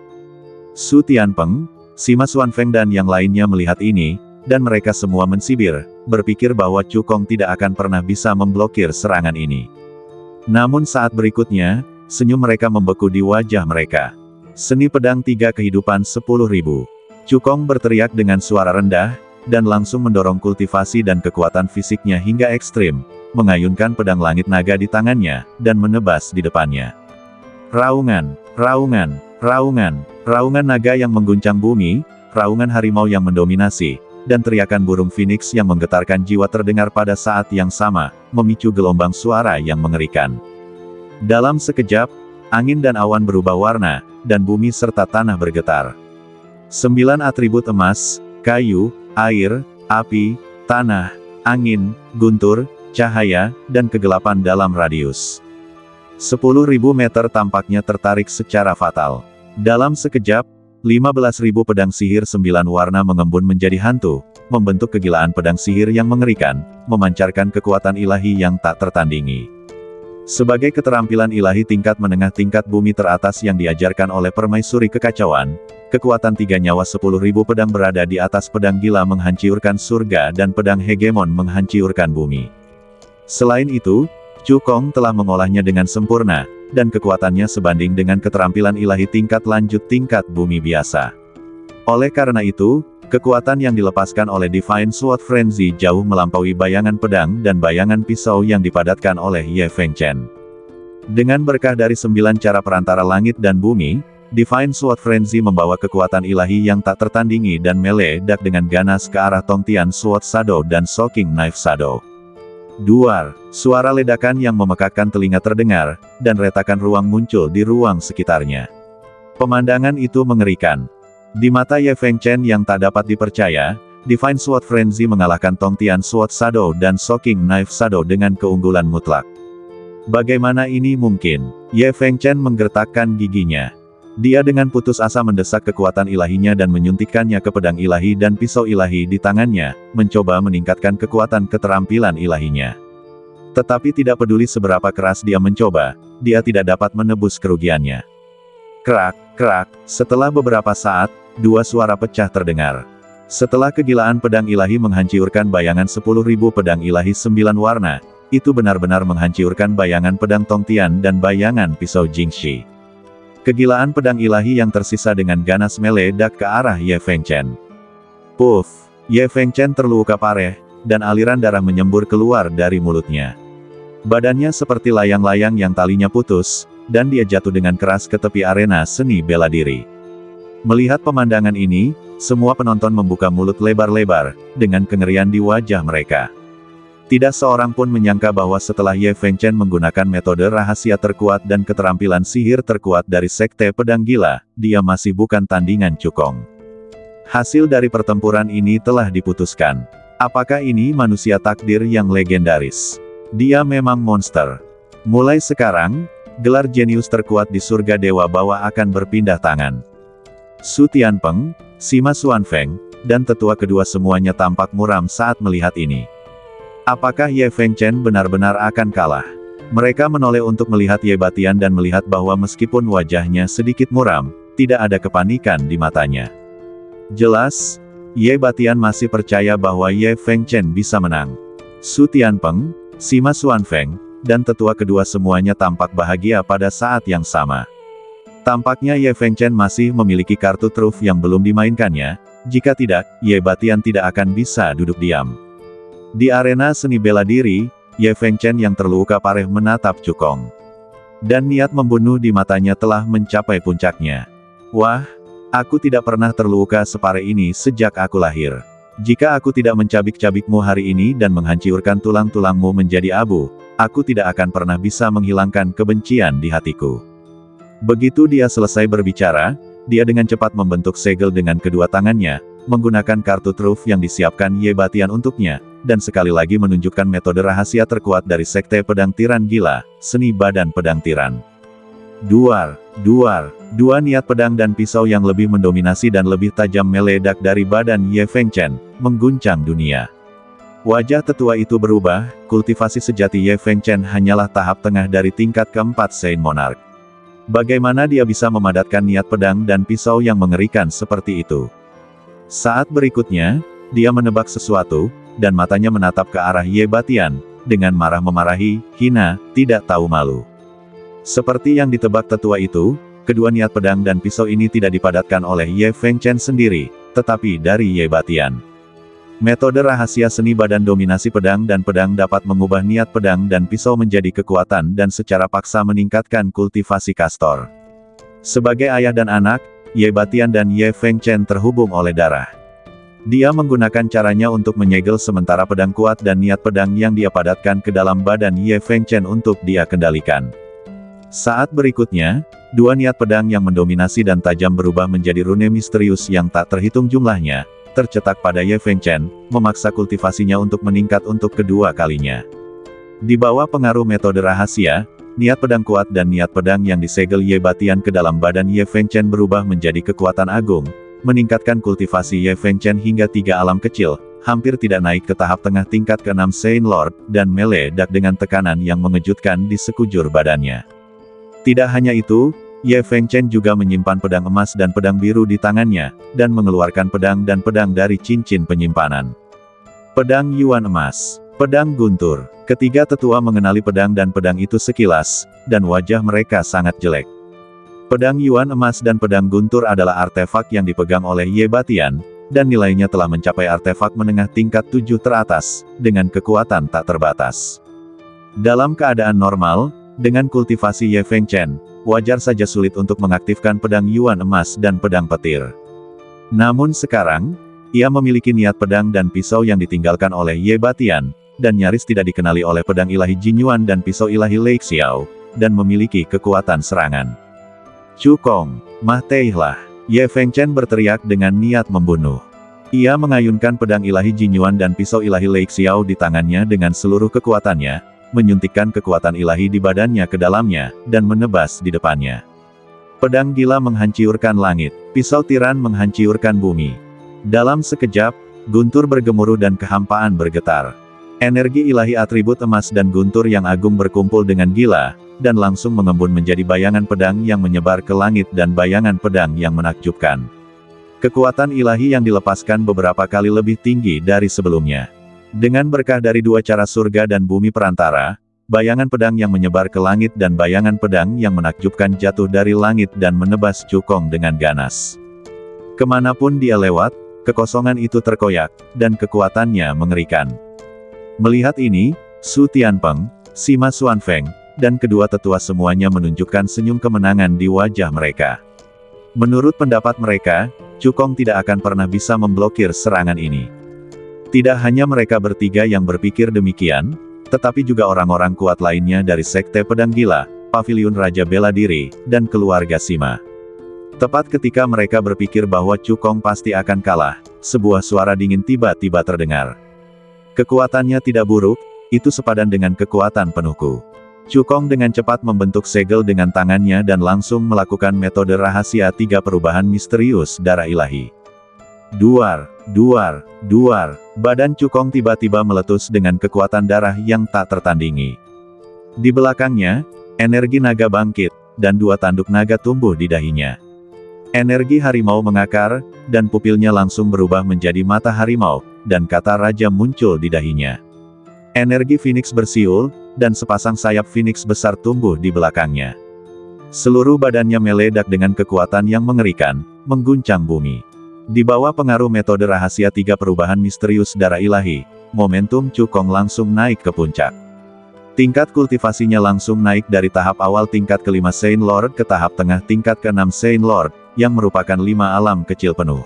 Speaker 1: Su Tianpeng, Sima Xuanfeng dan yang lainnya melihat ini, dan mereka semua mensibir, berpikir bahwa Chu Kong tidak akan pernah bisa memblokir serangan ini. Namun saat berikutnya, senyum mereka membeku di wajah mereka. Seni pedang 3 kehidupan 10.000. Cukong berteriak dengan suara rendah, dan langsung mendorong kultivasi dan kekuatan fisiknya hingga ekstrim, mengayunkan pedang langit naga di tangannya, dan menebas di depannya. Raungan, raungan, raungan, raungan naga yang mengguncang bumi, raungan harimau yang mendominasi, dan teriakan burung phoenix yang menggetarkan jiwa terdengar pada saat yang sama, memicu gelombang suara yang mengerikan. Dalam sekejap, angin dan awan berubah warna, dan bumi serta tanah bergetar. 9 atribut emas, kayu, air, api, tanah, angin, guntur, cahaya, dan kegelapan dalam radius 10.000 meter tampaknya tertarik secara fatal. Dalam sekejap, 15.000 pedang sihir 9 warna mengembun menjadi hantu, membentuk kegilaan pedang sihir yang mengerikan, memancarkan kekuatan ilahi yang tak tertandingi. Sebagai keterampilan ilahi tingkat menengah tingkat bumi teratas yang diajarkan oleh permaisuri kekacauan, kekuatan 3 nyawa 10.000 pedang berada di atas pedang gila menghancurkan surga dan pedang hegemon menghancurkan bumi. Selain itu, Cukong telah mengolahnya dengan sempurna, dan kekuatannya sebanding dengan keterampilan ilahi tingkat lanjut tingkat bumi biasa. Oleh karena itu, kekuatan yang dilepaskan oleh Divine Sword Frenzy jauh melampaui bayangan pedang dan bayangan pisau yang dipadatkan oleh Ye Fengchen. Dengan berkah dari 9 cara perantara langit dan bumi, Divine Sword Frenzy membawa kekuatan ilahi yang tak tertandingi dan meledak dengan ganas ke arah Tongtian Sword Shadow dan Shocking Knife Shadow. Duar, suara ledakan yang memekakkan telinga terdengar, dan retakan ruang muncul di ruang sekitarnya. Pemandangan itu mengerikan. Di mata Ye Fengchen yang tak dapat dipercaya, Divine Sword Frenzy mengalahkan Tongtian Sword Shadow dan Shocking Knife Shadow dengan keunggulan mutlak. Bagaimana ini mungkin? Ye Fengchen menggertakkan giginya. Dia dengan putus asa mendesak kekuatan ilahinya dan menyuntikkannya ke pedang ilahi dan pisau ilahi di tangannya, mencoba meningkatkan kekuatan keterampilan ilahinya. Tetapi tidak peduli seberapa keras dia mencoba, dia tidak dapat menebus kerugiannya. Kerak, kerak, setelah beberapa saat, 2 suara pecah terdengar. Setelah kegilaan pedang ilahi menghancurkan bayangan 10.000 pedang ilahi 9 warna, itu benar-benar menghancurkan bayangan pedang Tongtian dan bayangan pisau Jingxi. Kegilaan pedang ilahi yang tersisa dengan ganas meledak ke arah Ye Fengchen. Puff, Ye Fengchen terluka parah, dan aliran darah menyembur keluar dari mulutnya. Badannya seperti layang-layang yang talinya putus, dan dia jatuh dengan keras ke tepi arena seni bela diri. Melihat pemandangan ini, semua penonton membuka mulut lebar-lebar, dengan kengerian di wajah mereka. Tidak seorang pun menyangka bahwa setelah Ye Fengchen menggunakan metode rahasia terkuat dan keterampilan sihir terkuat dari Sekte Pedang Gila, dia masih bukan tandingan Cukong. Hasil dari pertempuran ini telah diputuskan. Apakah ini manusia takdir yang legendaris? Dia memang monster. Mulai sekarang, gelar jenius terkuat di surga Dewa Bawah akan berpindah tangan. Su Tianpeng, Sima Xuanfeng, dan tetua kedua semuanya tampak muram saat melihat ini. Apakah Ye Fengchen benar-benar akan kalah? Mereka menoleh untuk melihat Ye Batian dan melihat bahwa meskipun wajahnya sedikit muram, tidak ada kepanikan di matanya. Jelas, Ye Batian masih percaya bahwa Ye Fengchen bisa menang. Su Tianpeng, Sima Xuanfeng, dan tetua kedua semuanya tampak bahagia pada saat yang sama. Tampaknya Ye Fengchen masih memiliki kartu truf yang belum dimainkannya, jika tidak, Ye Batian tidak akan bisa duduk diam. Di arena seni bela diri, Ye Fengchen yang terluka parah menatap Cukong. Dan niat membunuh di matanya telah mencapai puncaknya. Wah, aku tidak pernah terluka separah ini sejak aku lahir. Jika aku tidak mencabik-cabikmu hari ini dan menghancurkan tulang-tulangmu menjadi abu, aku tidak akan pernah bisa menghilangkan kebencian di hatiku. Begitu dia selesai berbicara, dia dengan cepat membentuk segel dengan kedua tangannya, menggunakan kartu truf yang disiapkan Ye Batian untuknya, dan sekali lagi menunjukkan metode rahasia terkuat dari Sekte Pedang Tiran Gila, seni badan pedang tiran. Duar, duar, dua niat pedang dan pisau yang lebih mendominasi dan lebih tajam meledak dari badan Ye Fengchen, mengguncang dunia. Wajah tetua itu berubah, kultivasi sejati Ye Fengchen hanyalah tahap tengah dari tingkat keempat Saint Monarch. Bagaimana dia bisa memadatkan niat pedang dan pisau yang mengerikan seperti itu? Saat berikutnya, dia menebak sesuatu, dan matanya menatap ke arah Ye Batian, dengan marah memarahi, hina, tidak tahu malu. Seperti yang ditebak tetua itu, kedua niat pedang dan pisau ini tidak dipadatkan oleh Ye Fengchen sendiri, tetapi dari Ye Batian. Metode rahasia seni badan dominasi pedang dan pedang dapat mengubah niat pedang dan pisau menjadi kekuatan dan secara paksa meningkatkan kultivasi Castor. Sebagai ayah dan anak, Ye Batian dan Ye Fengchen terhubung oleh darah. Dia menggunakan caranya untuk menyegel sementara pedang kuat dan niat pedang yang dia padatkan ke dalam badan Ye Fengchen untuk dia kendalikan. Saat berikutnya, dua niat pedang yang mendominasi dan tajam berubah menjadi rune misterius yang tak terhitung jumlahnya, tercetak pada Ye Fengchen, memaksa kultivasinya untuk meningkat untuk kedua kalinya. Di bawah pengaruh metode rahasia, niat pedang kuat dan niat pedang yang disegel Ye Batian ke dalam badan Ye Fengchen berubah menjadi kekuatan agung, meningkatkan kultivasi Ye Fengchen hingga 3 alam kecil, hampir tidak naik ke tahap tengah tingkat ke-6 Saint Lord, dan meledak dengan tekanan yang mengejutkan di sekujur badannya. Tidak hanya itu, Ye Fengchen juga menyimpan pedang emas dan pedang biru di tangannya, dan mengeluarkan pedang dan pedang dari cincin penyimpanan. Pedang Yuan emas. Pedang guntur. Ketiga tetua mengenali pedang dan pedang itu sekilas, dan wajah mereka sangat jelek. Pedang Yuan emas dan pedang guntur adalah artefak yang dipegang oleh Ye Batian, dan nilainya telah mencapai artefak menengah tingkat 7 teratas, dengan kekuatan tak terbatas. Dalam keadaan normal, dengan kultivasi Ye Fengchen, wajar saja sulit untuk mengaktifkan pedang Yuan emas dan pedang petir. Namun sekarang, ia memiliki niat pedang dan pisau yang ditinggalkan oleh Ye Batian, dan nyaris tidak dikenali oleh pedang ilahi Jin Yuan dan pisau ilahi Lei Xiao, dan memiliki kekuatan serangan. Cukong, matilah! Ye Fengchen berteriak dengan niat membunuh. Ia mengayunkan pedang ilahi Jin Yuan dan pisau ilahi Lei Xiao di tangannya dengan seluruh kekuatannya, menyuntikkan kekuatan ilahi di badannya ke dalamnya, dan menebas di depannya. Pedang gila menghancurkan langit, pisau tiran menghancurkan bumi. Dalam sekejap, guntur bergemuruh dan kehampaan bergetar. Energi ilahi atribut emas dan guntur yang agung berkumpul dengan gila, dan langsung mengembun menjadi bayangan pedang yang menyebar ke langit dan bayangan pedang yang menakjubkan. Kekuatan ilahi yang dilepaskan beberapa kali lebih tinggi dari sebelumnya. Dengan berkah dari dua cara surga dan bumi perantara, bayangan pedang yang menyebar ke langit dan bayangan pedang yang menakjubkan jatuh dari langit dan menebas Cukong dengan ganas. Kemanapun dia lewat, kekosongan itu terkoyak, dan kekuatannya mengerikan. Melihat ini, Su Tianpeng, Sima Xuanfeng, dan kedua tetua semuanya menunjukkan senyum kemenangan di wajah mereka. Menurut pendapat mereka, Cukong tidak akan pernah bisa memblokir serangan ini. Tidak hanya mereka bertiga yang berpikir demikian, tetapi juga orang-orang kuat lainnya dari Sekte Pedang Gila, Paviliun Raja Bela Diri, dan keluarga Sima. Tepat ketika mereka berpikir bahwa Cukong pasti akan kalah, sebuah suara dingin tiba-tiba terdengar. Kekuatannya tidak buruk, itu sepadan dengan kekuatan penuhku. Cukong dengan cepat membentuk segel dengan tangannya dan langsung melakukan metode rahasia 3 perubahan misterius darah ilahi. Duar, duar, duar, badan Cukong tiba-tiba meletus dengan kekuatan darah yang tak tertandingi. Di belakangnya, energi naga bangkit, dan 2 tanduk naga tumbuh di dahinya. Energi harimau mengakar, dan pupilnya langsung berubah menjadi mata harimau, dan kata raja muncul di dahinya. Energi Phoenix bersiul, dan sepasang sayap Phoenix besar tumbuh di belakangnya. Seluruh badannya meledak dengan kekuatan yang mengerikan, mengguncang bumi. Di bawah pengaruh metode rahasia 3 perubahan misterius darah ilahi, momentum Cukong langsung naik ke puncak. Tingkat kultivasinya langsung naik dari tahap awal tingkat ke-5 Saint Lord ke tahap tengah tingkat ke-6 Saint Lord, yang merupakan 5 alam kecil penuh.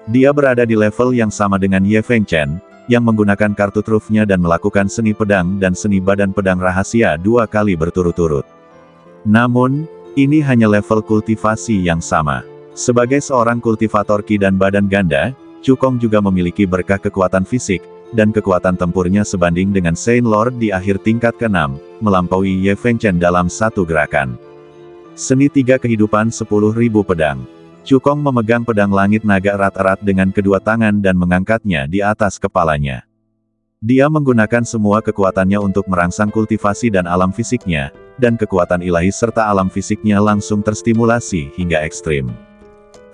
Speaker 1: Dia berada di level yang sama dengan Ye Fengchen, yang menggunakan kartu trufnya dan melakukan seni pedang dan seni badan pedang rahasia 2 kali berturut-turut. Namun, ini hanya level kultivasi yang sama. Sebagai seorang kultivator ki dan badan ganda, Cukong juga memiliki berkah kekuatan fisik, dan kekuatan tempurnya sebanding dengan Saint Lord di akhir tingkat ke-6, melampaui Ye Fengchen dalam satu gerakan. Seni 3 kehidupan 10.000 pedang. Cukong memegang pedang langit naga erat-erat dengan kedua tangan dan mengangkatnya di atas kepalanya. Dia menggunakan semua kekuatannya untuk merangsang kultivasi dan alam fisiknya, dan kekuatan ilahi serta alam fisiknya langsung terstimulasi hingga ekstrim.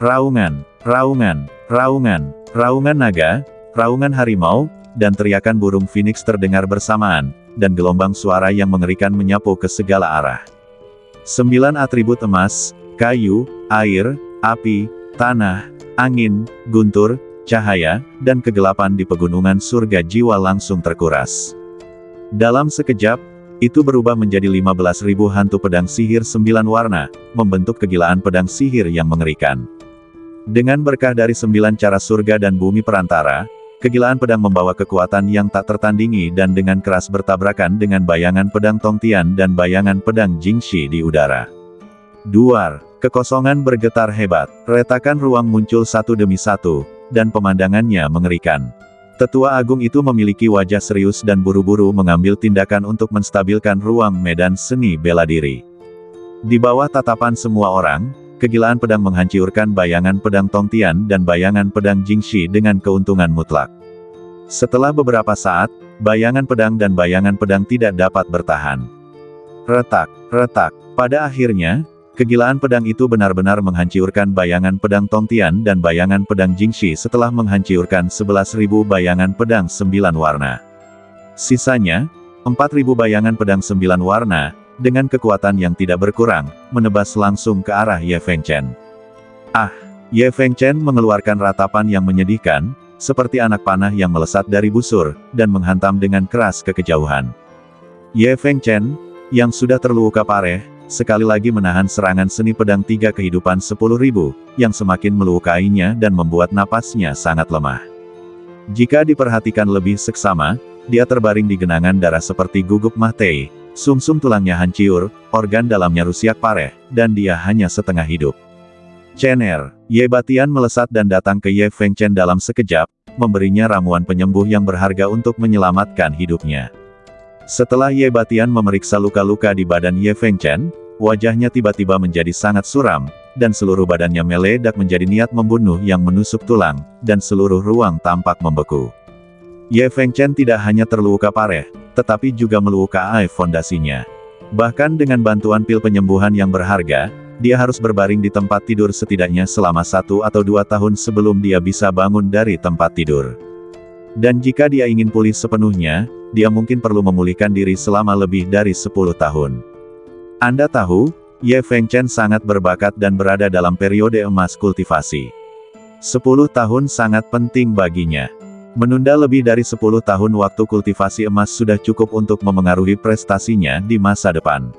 Speaker 1: Raungan, raungan, raungan, raungan naga, raungan harimau, dan teriakan burung Phoenix terdengar bersamaan, dan gelombang suara yang mengerikan menyapu ke segala arah. 9 atribut emas, kayu, air, api, tanah, Angin, guntur, cahaya, dan kegelapan di pegunungan surga jiwa langsung terkuras. Dalam sekejap, itu berubah menjadi 15.000 hantu pedang sihir 9 warna, membentuk kegilaan pedang sihir yang mengerikan. Dengan berkah dari 9 cara surga dan bumi perantara, kegilaan pedang membawa kekuatan yang tak tertandingi dan dengan keras bertabrakan dengan bayangan pedang Tongtian dan bayangan pedang Jingxi di udara. Duar, kekosongan bergetar hebat, retakan ruang muncul satu demi satu, dan pemandangannya mengerikan. Tetua agung itu memiliki wajah serius dan buru-buru mengambil tindakan untuk menstabilkan ruang medan seni bela diri. Di bawah tatapan semua orang, kegilaan pedang menghancurkan bayangan pedang Tongtian dan bayangan pedang Jingxi dengan keuntungan mutlak. Setelah beberapa saat, bayangan pedang dan bayangan pedang tidak dapat bertahan. Retak, retak. Pada akhirnya, kegilaan pedang itu benar-benar menghancurkan bayangan pedang Tongtian dan bayangan pedang Jingxi setelah menghancurkan 11.000 bayangan pedang 9 warna. Sisanya, 4.000 bayangan pedang 9 warna, dengan kekuatan yang tidak berkurang, menebas langsung ke arah Ye Fengchen. Ah! Ye Fengchen mengeluarkan ratapan yang menyedihkan, seperti anak panah yang melesat dari busur, dan menghantam dengan keras ke kejauhan. Ye Fengchen, yang sudah terluka parah, sekali lagi menahan serangan seni pedang 3 kehidupan 10.000, yang semakin melukainya dan membuat napasnya sangat lemah. Jika diperhatikan lebih seksama, dia terbaring di genangan darah seperti gugup mati, sumsum tulangnya hancur, organ dalamnya rusak parah, dan dia hanya setengah hidup. Cener, Ye Batian melesat dan datang ke Ye Fengchen dalam sekejap, memberinya ramuan penyembuh yang berharga untuk menyelamatkan hidupnya. Setelah Ye Batian memeriksa luka-luka di badan Ye Fengchen, wajahnya tiba-tiba menjadi sangat suram, dan seluruh badannya meledak menjadi niat membunuh yang menusuk tulang, dan seluruh ruang tampak membeku. Ye Fengchen tidak hanya terluka parah, tetapi juga melukai fondasinya. Bahkan dengan bantuan pil penyembuhan yang berharga, dia harus berbaring di tempat tidur setidaknya selama 1 atau 2 tahun sebelum dia bisa bangun dari tempat tidur. Dan jika dia ingin pulih sepenuhnya, dia mungkin perlu memulihkan diri selama lebih dari 10 tahun. Anda tahu, Ye Fengchen sangat berbakat dan berada dalam periode emas kultivasi. 10 tahun sangat penting baginya. Menunda lebih dari 10 tahun waktu kultivasi emas sudah cukup untuk memengaruhi prestasinya di masa depan.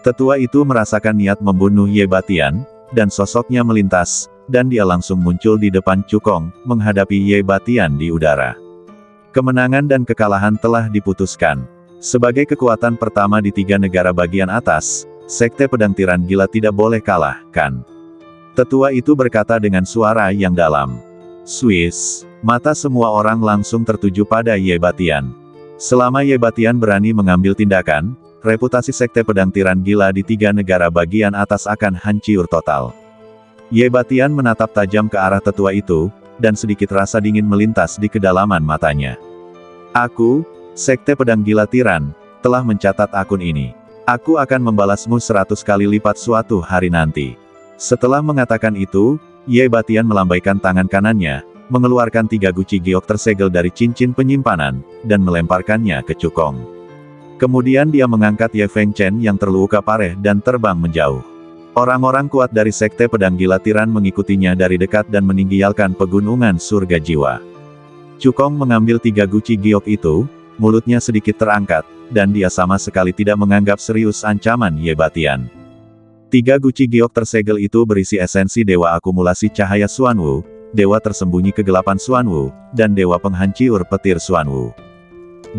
Speaker 1: Tetua itu merasakan niat membunuh Ye Batian, dan sosoknya melintas, dan dia langsung muncul di depan Cukong, menghadapi Ye Batian di udara. Kemenangan dan kekalahan telah diputuskan. Sebagai kekuatan pertama di 3 negara bagian atas, Sekte Pedang Tiran Gila tidak boleh kalah, kan? Tetua itu berkata dengan suara yang dalam. Swiss, mata semua orang langsung tertuju pada Ye Batian. Selama Ye Batian berani mengambil tindakan, reputasi Sekte Pedang Tiran Gila di 3 negara bagian atas akan hancur total. Ye Batian menatap tajam ke arah tetua itu, dan sedikit rasa dingin melintas di kedalaman matanya. Aku, Sekte Pedang Gila Tiran, telah mencatat akun ini. Aku akan membalasmu 100 kali lipat suatu hari nanti. Setelah mengatakan itu, Ye Batian melambaikan tangan kanannya, mengeluarkan 3 guci giok tersegel dari cincin penyimpanan, dan melemparkannya ke Cukong. Kemudian dia mengangkat Ye Fengchen yang terluka parah dan terbang menjauh. Orang-orang kuat dari Sekte Pedang Gila Tiran mengikutinya dari dekat dan meninggalkan pegunungan surga jiwa. Cukong mengambil 3 guci giok itu, mulutnya sedikit terangkat, dan dia sama sekali tidak menganggap serius ancaman Ye Batian. 3 guci giok tersegel itu berisi esensi Dewa Akumulasi Cahaya Xuanwu, Dewa Tersembunyi Kegelapan Xuanwu, dan Dewa Penghancur Petir Xuanwu.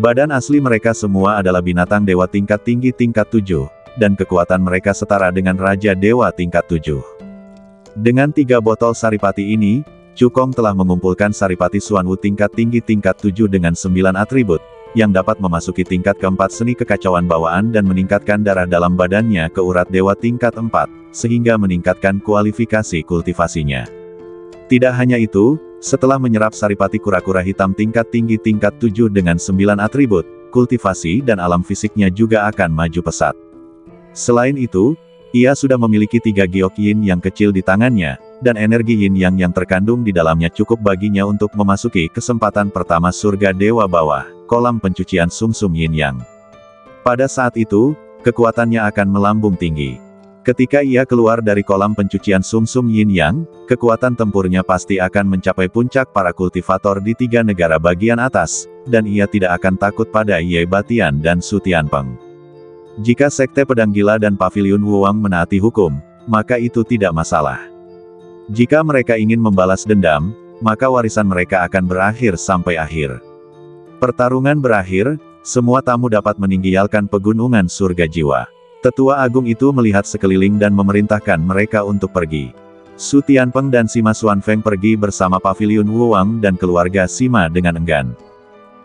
Speaker 1: Badan asli mereka semua adalah binatang dewa tingkat tinggi tingkat 7, dan kekuatan mereka setara dengan Raja Dewa tingkat 7. Dengan 3 botol saripati ini, Cukong telah mengumpulkan saripati Xuanwu tingkat tinggi tingkat 7 dengan 9 atribut, yang dapat memasuki tingkat keempat seni kekacauan bawaan dan meningkatkan darah dalam badannya ke urat dewa tingkat 4, sehingga meningkatkan kualifikasi kultivasinya. Tidak hanya itu, setelah menyerap saripati kura-kura hitam tingkat tinggi tingkat 7 dengan 9 atribut, kultivasi dan alam fisiknya juga akan maju pesat. Selain itu, ia sudah memiliki 3 giok yin yang kecil di tangannya, dan energi yin yang terkandung di dalamnya cukup baginya untuk memasuki kesempatan pertama surga dewa bawah, kolam pencucian sumsum yin yang. Pada saat itu, kekuatannya akan melambung tinggi. Ketika ia keluar dari kolam pencucian sumsum yin yang, kekuatan tempurnya pasti akan mencapai puncak para kultivator di 3 negara bagian atas, dan ia tidak akan takut pada Ye Batian dan Su Tianpeng. Jika Sekte Pedang Gila dan Paviliun Wuwang menaati hukum, maka itu tidak masalah. Jika mereka ingin membalas dendam, maka warisan mereka akan berakhir sampai akhir. Pertarungan berakhir, semua tamu dapat meninggalkan pegunungan surga jiwa. Tetua Agung itu melihat sekeliling dan memerintahkan mereka untuk pergi. Su Tianpeng dan Sima Xuanfeng pergi bersama Paviliun Wuwang dan keluarga Sima dengan enggan.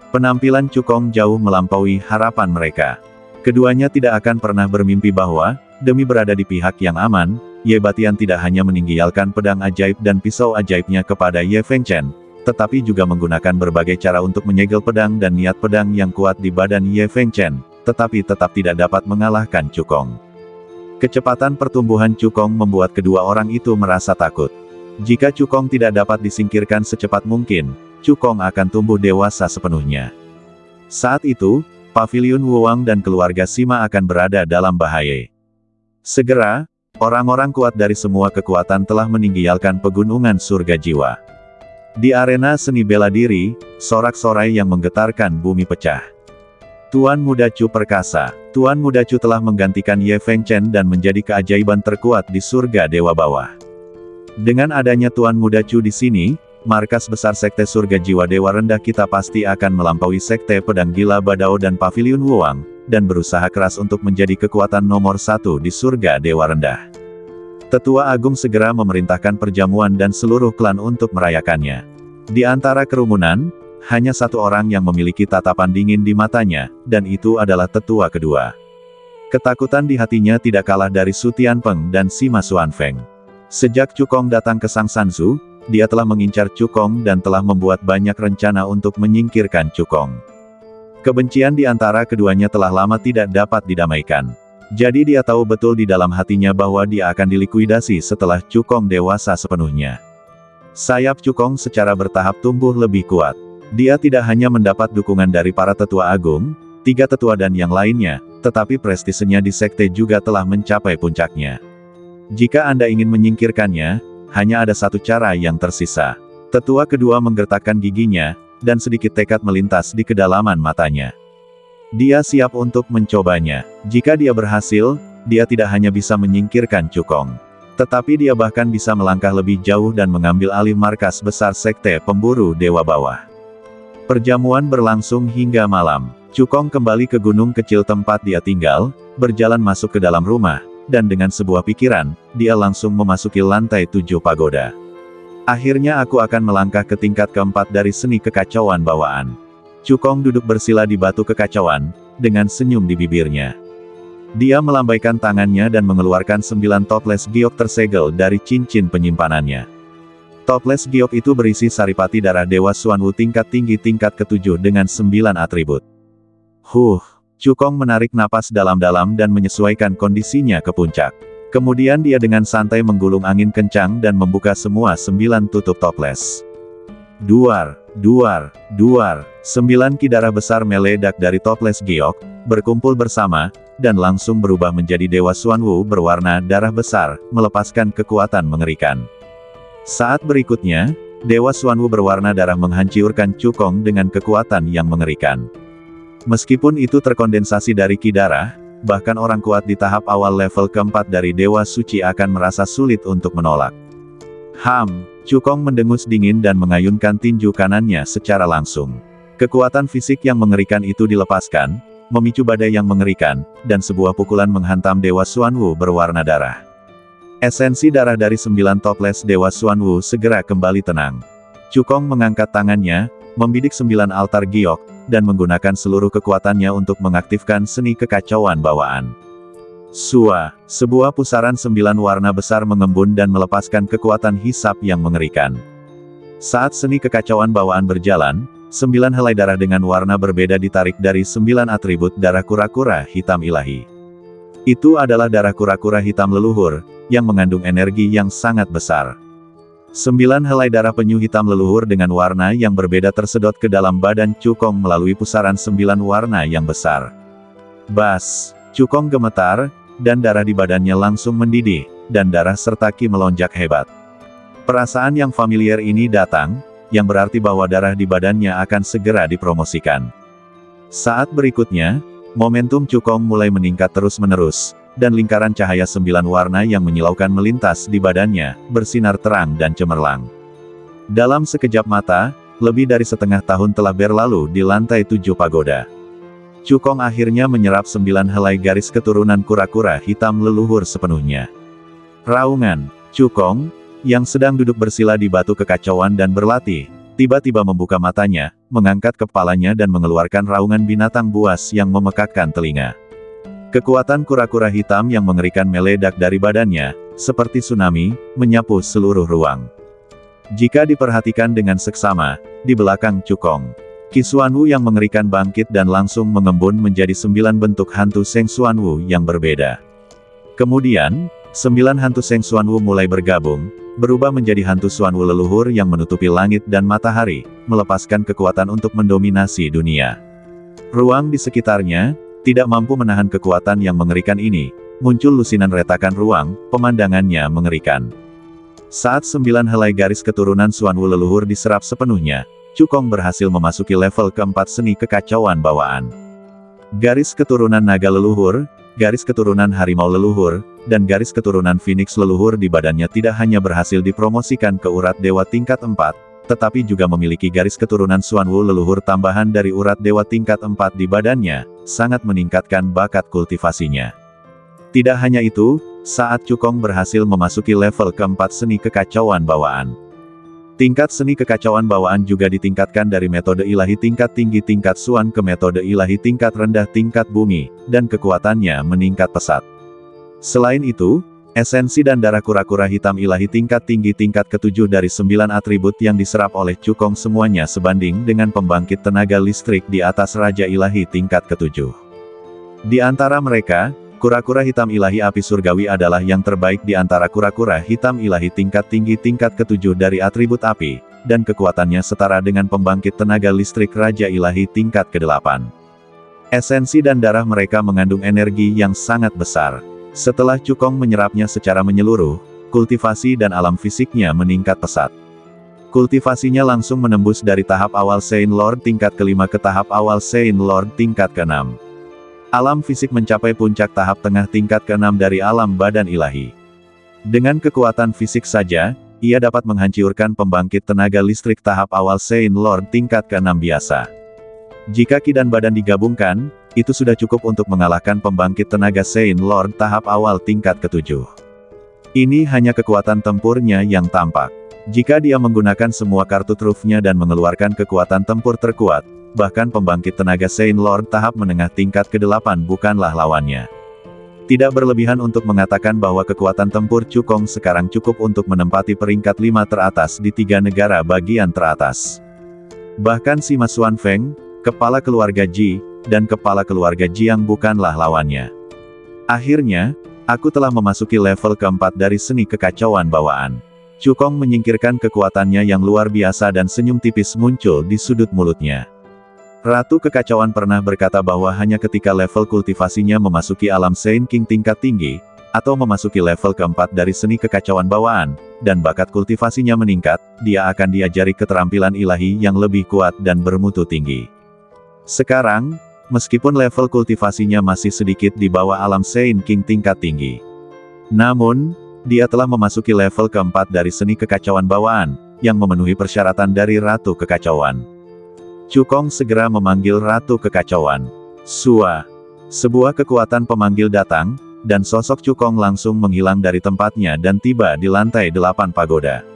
Speaker 1: Penampilan Cukong jauh melampaui harapan mereka. Keduanya tidak akan pernah bermimpi bahwa, demi berada di pihak yang aman, Ye Batian tidak hanya meninggalkan pedang ajaib dan pisau ajaibnya kepada Ye Fengchen, tetapi juga menggunakan berbagai cara untuk menyegel pedang dan niat pedang yang kuat di badan Ye Fengchen, tetapi tetap tidak dapat mengalahkan Cukong. Kecepatan pertumbuhan Cukong membuat kedua orang itu merasa takut. Jika Cukong tidak dapat disingkirkan secepat mungkin, Cukong akan tumbuh dewasa sepenuhnya. Saat itu, Paviliun Wuwang dan keluarga Sima akan berada dalam bahaya. Segera, orang-orang kuat dari semua kekuatan telah meninggalkan pegunungan surga jiwa. Di arena seni bela diri, sorak-sorai yang menggetarkan bumi pecah. Tuan Muda Chu perkasa. Tuan Muda Chu telah menggantikan Ye Fengchen dan menjadi keajaiban terkuat di surga dewa bawah. Dengan adanya Tuan Muda Chu di sini, markas besar Sekte Surga Jiwa Dewa Rendah kita pasti akan melampaui Sekte Pedang Gila Badao dan Paviliun Wuwang, dan berusaha keras untuk menjadi kekuatan nomor 1 di surga Dewa Rendah. Tetua Agung segera memerintahkan perjamuan dan seluruh klan untuk merayakannya. Di antara kerumunan, hanya satu orang yang memiliki tatapan dingin di matanya, dan itu adalah tetua kedua. Ketakutan di hatinya tidak kalah dari Su Tianpeng dan Sima Xuanfeng. Sejak Cukong datang ke Sang Sanzu, dia telah mengincar Cukong dan telah membuat banyak rencana untuk menyingkirkan Cukong. Kebencian di antara keduanya telah lama tidak dapat didamaikan. Jadi dia tahu betul di dalam hatinya bahwa dia akan dilikuidasi setelah Cukong dewasa sepenuhnya. Sayap Cukong secara bertahap tumbuh lebih kuat. Dia tidak hanya mendapat dukungan dari para tetua agung, 3 tetua dan yang lainnya, tetapi prestisenya di sekte juga telah mencapai puncaknya. Jika Anda ingin menyingkirkannya, hanya ada satu cara yang tersisa. Tetua kedua menggertakkan giginya, dan sedikit tekad melintas di kedalaman matanya. Dia siap untuk mencobanya. Jika dia berhasil, dia tidak hanya bisa menyingkirkan Cukong, tetapi dia bahkan bisa melangkah lebih jauh dan mengambil alih markas besar Sekte Pemburu Dewa Bawah. Perjamuan berlangsung hingga malam. Cukong kembali ke gunung kecil tempat dia tinggal, berjalan masuk ke dalam rumah, dan dengan sebuah pikiran, dia langsung memasuki lantai 7 pagoda. Akhirnya aku akan melangkah ke tingkat keempat dari seni kekacauan bawaan. Cukong duduk bersila di batu kekacauan, dengan senyum di bibirnya. Dia melambaikan tangannya dan mengeluarkan 9 toples giok tersegel dari cincin penyimpanannya. Toples giok itu berisi saripati darah Dewa Xuanwu tingkat tinggi tingkat ke-7 dengan 9 atribut. Cukong menarik napas dalam-dalam dan menyesuaikan kondisinya ke puncak. Kemudian dia dengan santai menggulung angin kencang dan membuka semua 9 tutup toples. Duar, duar, duar, 9 ki darah besar meledak dari toples giok, berkumpul bersama, dan langsung berubah menjadi Dewa Xuanwu berwarna darah besar, melepaskan kekuatan mengerikan. Saat berikutnya, Dewa Xuanwu berwarna darah menghancurkan Cukong dengan kekuatan yang mengerikan. Meskipun itu terkondensasi dari ki darah, bahkan orang kuat di tahap awal level keempat dari Dewa Suci akan merasa sulit untuk menolak. Cukong mendengus dingin dan mengayunkan tinju kanannya secara langsung. Kekuatan fisik yang mengerikan itu dilepaskan, memicu badai yang mengerikan, dan sebuah pukulan menghantam Dewa Xuanwu berwarna darah. Esensi darah dari 9 toples Dewa Xuanwu segera kembali tenang. Cukong mengangkat tangannya, membidik 9 altar giok, dan menggunakan seluruh kekuatannya untuk mengaktifkan seni kekacauan bawaan. Sebuah pusaran 9 warna besar mengembun dan melepaskan kekuatan hisap yang mengerikan. Saat seni kekacauan bawaan berjalan, 9 helai darah dengan warna berbeda ditarik dari 9 atribut darah kura-kura hitam ilahi. Itu adalah darah kura-kura hitam leluhur, yang mengandung energi yang sangat besar. 9 helai darah penyu hitam leluhur dengan warna yang berbeda tersedot ke dalam badan Cukong melalui pusaran 9 warna yang besar. Bas! Cukong gemetar, dan darah di badannya langsung mendidih, dan darah serta ki melonjak hebat. Perasaan yang familiar ini datang, yang berarti bahwa darah di badannya akan segera dipromosikan. Saat berikutnya, momentum Cukong mulai meningkat terus-menerus, dan lingkaran cahaya 9 warna yang menyilaukan melintas di badannya, bersinar terang dan cemerlang. Dalam sekejap mata, lebih dari setengah tahun telah berlalu di lantai 7 pagoda. Cukong akhirnya menyerap 9 helai garis keturunan kura-kura hitam leluhur sepenuhnya. Raungan, Cukong, yang sedang duduk bersila di batu kekacauan dan berlatih, tiba-tiba membuka matanya, mengangkat kepalanya dan mengeluarkan raungan binatang buas yang memekakkan telinga. Kekuatan kura-kura hitam yang mengerikan meledak dari badannya, seperti tsunami, menyapu seluruh ruang. Jika diperhatikan dengan seksama, di belakang Cukong, Qi Xuanwu yang mengerikan bangkit dan langsung mengembun menjadi 9 bentuk hantu Seng Xuanwu yang berbeda. Kemudian, 9 hantu Seng Xuanwu mulai bergabung, berubah menjadi hantu Xuanwu leluhur yang menutupi langit dan matahari, melepaskan kekuatan untuk mendominasi dunia. Ruang di sekitarnya, tidak mampu menahan kekuatan yang mengerikan ini, muncul lusinan retakan ruang, pemandangannya mengerikan. Saat 9 helai garis keturunan Xuanwu leluhur diserap sepenuhnya, Cukong berhasil memasuki level keempat seni kekacauan bawaan. Garis keturunan naga leluhur, garis keturunan harimau leluhur, dan garis keturunan phoenix leluhur di badannya tidak hanya berhasil dipromosikan ke urat dewa tingkat 4, tetapi juga memiliki garis keturunan Xuanwu leluhur tambahan dari urat dewa tingkat 4 di badannya, sangat meningkatkan bakat kultivasinya. Tidak hanya itu, saat Cukong berhasil memasuki level keempat seni kekacauan bawaan. Tingkat seni kekacauan bawaan juga ditingkatkan dari metode ilahi tingkat tinggi tingkat Xuan ke metode ilahi tingkat rendah tingkat bumi, dan kekuatannya meningkat pesat. Selain itu, esensi dan darah kura-kura hitam ilahi tingkat tinggi tingkat ke-7 dari 9 atribut yang diserap oleh Cukong semuanya sebanding dengan pembangkit tenaga listrik di atas Raja Ilahi tingkat ke-7. Di antara mereka, kura-kura hitam ilahi api surgawi adalah yang terbaik di antara kura-kura hitam ilahi tingkat tinggi tingkat ke-7 dari atribut api, dan kekuatannya setara dengan pembangkit tenaga listrik Raja Ilahi tingkat ke-8. Esensi dan darah mereka mengandung energi yang sangat besar. Setelah Cukong menyerapnya secara menyeluruh, kultivasi dan alam fisiknya meningkat pesat. Kultivasinya langsung menembus dari tahap awal Saint Lord tingkat ke-5 ke tahap awal Saint Lord tingkat ke-6. Alam fisik mencapai puncak tahap tengah tingkat ke-6 dari alam badan ilahi. Dengan kekuatan fisik saja, ia dapat menghancurkan pembangkit tenaga listrik tahap awal Saint Lord tingkat ke-6 biasa. Jika ki dan badan digabungkan, itu sudah cukup untuk mengalahkan pembangkit tenaga Saint Lord tahap awal tingkat ke-7. Ini hanya kekuatan tempurnya yang tampak. Jika dia menggunakan semua kartu trufnya dan mengeluarkan kekuatan tempur terkuat, bahkan pembangkit tenaga Saint Lord tahap menengah tingkat ke-8 bukanlah lawannya. Tidak berlebihan untuk mengatakan bahwa kekuatan tempur Cukong sekarang cukup untuk menempati peringkat 5 teratas di 3 negara bagian teratas. Bahkan Sima Xuan Feng, kepala keluarga Ji, dan kepala keluarga Jiang bukanlah lawannya. Akhirnya, aku telah memasuki level keempat dari seni kekacauan bawaan. Cukong menyingkirkan kekuatannya yang luar biasa dan senyum tipis muncul di sudut mulutnya. Ratu Kekacauan pernah berkata bahwa hanya ketika level kultivasinya memasuki alam Saint King tingkat tinggi, atau memasuki level keempat dari seni kekacauan bawaan, dan bakat kultivasinya meningkat, dia akan diajari keterampilan ilahi yang lebih kuat dan bermutu tinggi. Sekarang, meskipun level kultivasinya masih sedikit di bawah alam Saint King tingkat tinggi, namun, dia telah memasuki level keempat dari seni kekacauan bawaan, yang memenuhi persyaratan dari Ratu Kekacauan. Cukong segera memanggil Ratu Kekacauan. Sua. Sebuah kekuatan pemanggil datang, dan sosok Cukong langsung menghilang dari tempatnya dan tiba di lantai 8 pagoda.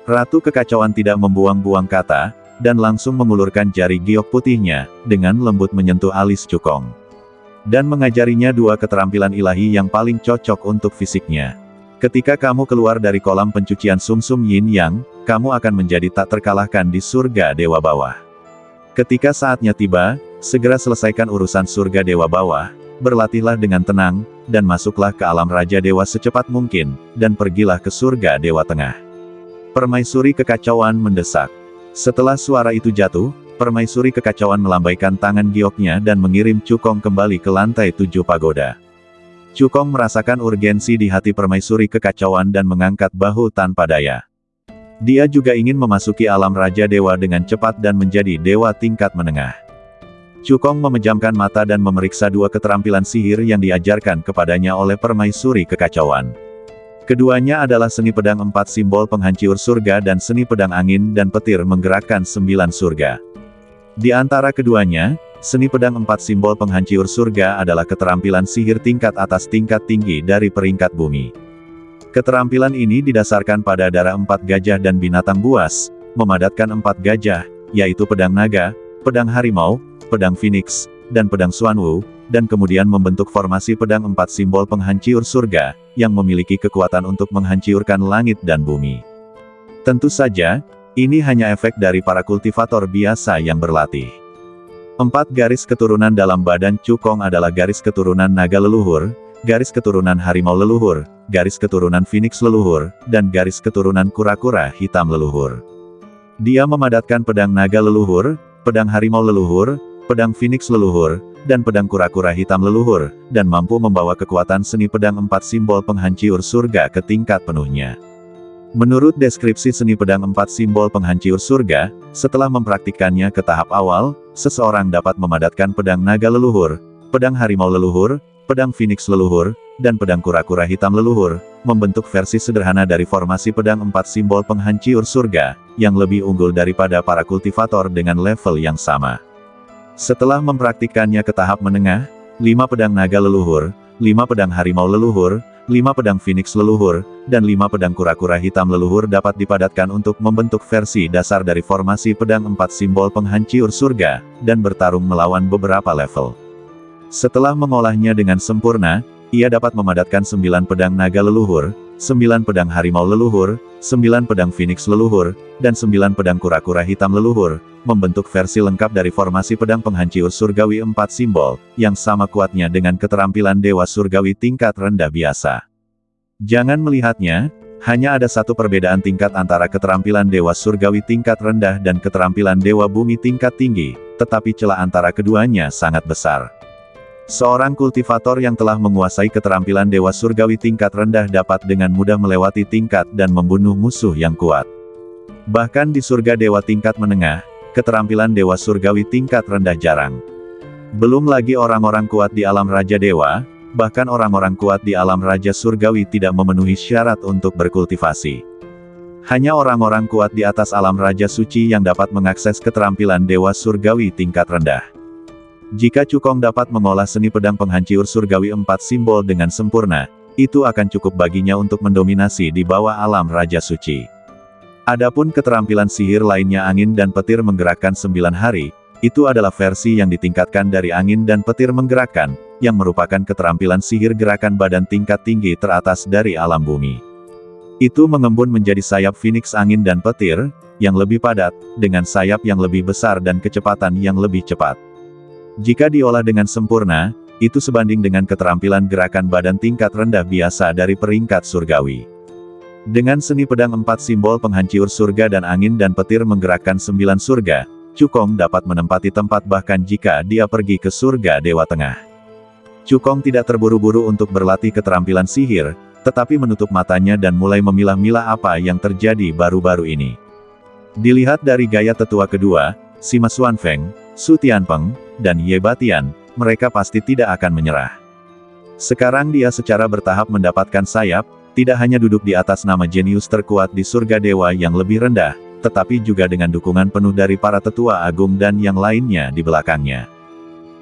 Speaker 1: Ratu Kekacauan tidak membuang-buang kata, dan langsung mengulurkan jari giok putihnya, dengan lembut menyentuh alis Cukong. Dan mengajarinya 2 keterampilan ilahi yang paling cocok untuk fisiknya. Ketika kamu keluar dari kolam pencucian sumsum yin yang, kamu akan menjadi tak terkalahkan di surga dewa bawah. Ketika saatnya tiba, segera selesaikan urusan surga dewa bawah, berlatihlah dengan tenang, dan masuklah ke alam Raja Dewa secepat mungkin, dan pergilah ke surga Dewa Tengah. Permaisuri Kekacauan mendesak. Setelah suara itu jatuh, Permaisuri Kekacauan melambaikan tangan gioknya dan mengirim Cukong kembali ke lantai 7 pagoda. Cukong merasakan urgensi di hati permaisuri kekacauan dan mengangkat bahu tanpa daya. Dia juga ingin memasuki alam Raja Dewa dengan cepat dan menjadi dewa tingkat menengah. Cukong memejamkan mata dan memeriksa dua keterampilan sihir yang diajarkan kepadanya oleh permaisuri kekacauan. Keduanya adalah seni pedang 4 simbol penghancur surga dan seni pedang angin dan petir menggerakkan 9 surga. Di antara keduanya, seni pedang 4 simbol penghancur surga adalah keterampilan sihir tingkat atas tingkat tinggi dari peringkat bumi. Keterampilan ini didasarkan pada darah 4 gajah dan binatang buas, memadatkan 4 gajah, yaitu pedang naga, pedang harimau, pedang phoenix, dan pedang Xuanwu, dan kemudian membentuk formasi pedang 4 simbol penghancur surga, yang memiliki kekuatan untuk menghancurkan langit dan bumi. Tentu saja, ini hanya efek dari para kultivator biasa yang berlatih. 4 garis keturunan dalam badan Cukong adalah garis keturunan naga leluhur, garis keturunan harimau leluhur, garis keturunan phoenix leluhur, dan garis keturunan kura-kura hitam leluhur. Dia memadatkan pedang naga leluhur, pedang harimau leluhur, pedang phoenix leluhur, dan pedang kura-kura hitam leluhur, dan mampu membawa kekuatan seni pedang 4 simbol penghancur surga ke tingkat penuhnya. Menurut deskripsi seni pedang 4 simbol penghancur surga, setelah mempraktikkannya ke tahap awal, seseorang dapat memadatkan pedang naga leluhur, pedang harimau leluhur, pedang phoenix leluhur, dan pedang kura-kura hitam leluhur, membentuk versi sederhana dari formasi pedang 4 simbol penghancur surga, yang lebih unggul daripada para kultivator dengan level yang sama. Setelah mempraktikkannya ke tahap menengah, 5 pedang naga leluhur, 5 pedang harimau leluhur, 5 pedang phoenix leluhur, dan 5 pedang kura-kura hitam leluhur dapat dipadatkan untuk membentuk versi dasar dari formasi pedang 4 simbol penghancur surga, dan bertarung melawan beberapa level. Setelah mengolahnya dengan sempurna, ia dapat memadatkan 9 pedang naga leluhur, 9 pedang harimau leluhur, 9 pedang phoenix leluhur, dan 9 pedang kura-kura hitam leluhur, membentuk versi lengkap dari formasi pedang penghancur surgawi 4 simbol, yang sama kuatnya dengan keterampilan dewa surgawi tingkat rendah biasa. Jangan melihatnya, hanya ada satu perbedaan tingkat antara keterampilan dewa surgawi tingkat rendah dan keterampilan dewa bumi tingkat tinggi, tetapi celah antara keduanya sangat besar. Seorang kultivator yang telah menguasai keterampilan dewa surgawi tingkat rendah dapat dengan mudah melewati tingkat dan membunuh musuh yang kuat. Bahkan di surga dewa tingkat menengah, keterampilan dewa surgawi tingkat rendah jarang. Belum lagi orang-orang kuat di alam Raja Dewa, bahkan orang-orang kuat di alam Raja Surgawi tidak memenuhi syarat untuk berkultivasi. Hanya orang-orang kuat di atas alam Raja Suci yang dapat mengakses keterampilan dewa surgawi tingkat rendah. Jika Cukong dapat mengolah seni pedang penghancur surgawi 4 simbol dengan sempurna, itu akan cukup baginya untuk mendominasi di bawah alam Raja Suci. Adapun keterampilan sihir lainnya angin dan petir menggerakkan 9 hari, itu adalah versi yang ditingkatkan dari angin dan petir menggerakkan, yang merupakan keterampilan sihir gerakan badan tingkat tinggi teratas dari alam bumi. Itu mengembun menjadi sayap phoenix angin dan petir, yang lebih padat, dengan sayap yang lebih besar dan kecepatan yang lebih cepat. Jika diolah dengan sempurna, itu sebanding dengan keterampilan gerakan badan tingkat rendah biasa dari peringkat surgawi. Dengan seni pedang 4 simbol penghancur surga dan angin dan petir menggerakkan 9 surga, Cukong dapat menempati tempat bahkan jika dia pergi ke surga Dewa Tengah. Cukong tidak terburu-buru untuk berlatih keterampilan sihir, tetapi menutup matanya dan mulai memilah-milah apa yang terjadi baru-baru ini. Dilihat dari gaya tetua kedua, Sima Xuanfeng, Su Tianpeng, dan Ye Batian, mereka pasti tidak akan menyerah. Sekarang dia secara bertahap mendapatkan sayap, tidak hanya duduk di atas nama jenius terkuat di surga dewa yang lebih rendah, tetapi juga dengan dukungan penuh dari para tetua agung dan yang lainnya di belakangnya.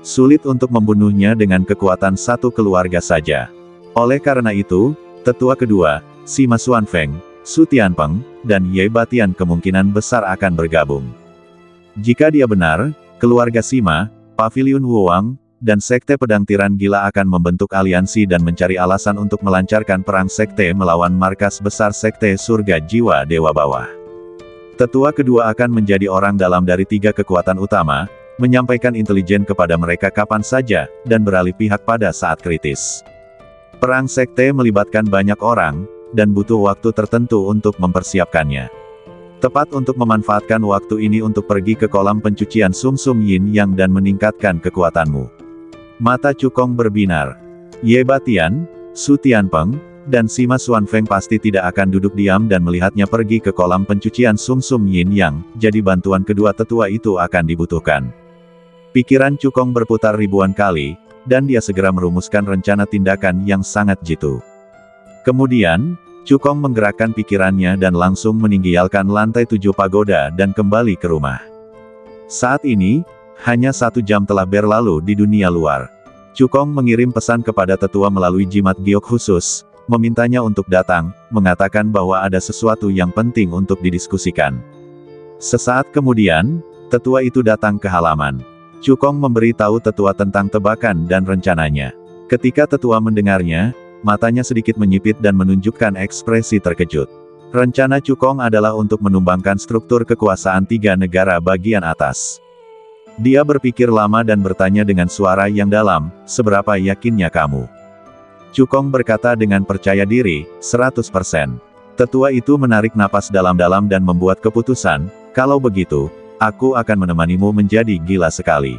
Speaker 1: Sulit untuk membunuhnya dengan kekuatan satu keluarga saja. Oleh karena itu, tetua kedua, Sima Xuanfeng, Su Tianpeng, dan Ye Batian kemungkinan besar akan bergabung. Jika dia benar, keluarga Sima, Pavilion Wuwang, dan Sekte Pedang Tiran Gila akan membentuk aliansi dan mencari alasan untuk melancarkan perang sekte melawan markas besar Sekte Surga Jiwa Dewa Bawah. Tetua kedua akan menjadi orang dalam dari 3 kekuatan utama, menyampaikan intelijen kepada mereka kapan saja, dan beralih pihak pada saat kritis. Perang sekte melibatkan banyak orang, dan butuh waktu tertentu untuk mempersiapkannya. Tepat untuk memanfaatkan waktu ini untuk pergi ke kolam pencucian sumsum yin yang dan meningkatkan kekuatanmu. Mata Cukong berbinar. Ye Batian, Su Tianpeng, dan Sima Xuanfeng pasti tidak akan duduk diam dan melihatnya pergi ke kolam pencucian sumsum yin yang, jadi bantuan kedua tetua itu akan dibutuhkan. Pikiran Cukong berputar ribuan kali, dan dia segera merumuskan rencana tindakan yang sangat jitu. Kemudian, Cukong menggerakkan pikirannya dan langsung meninggialkan lantai 7 pagoda dan kembali ke rumah. Saat ini, hanya 1 jam telah berlalu di dunia luar. Cukong mengirim pesan kepada tetua melalui jimat giok khusus, memintanya untuk datang, mengatakan bahwa ada sesuatu yang penting untuk didiskusikan. Sesaat kemudian, tetua itu datang ke halaman. Cukong memberi tahu tetua tentang tebakan dan rencananya. Ketika tetua mendengarnya, matanya sedikit menyipit dan menunjukkan ekspresi terkejut. Rencana Cukong adalah untuk menumbangkan struktur kekuasaan 3 negara bagian atas. Dia berpikir lama dan bertanya dengan suara yang dalam, "Seberapa yakinnya kamu?" Cukong berkata dengan percaya diri, 100%. Tetua itu menarik napas dalam-dalam dan membuat keputusan, "Kalau begitu, aku akan menemanimu menjadi gila sekali."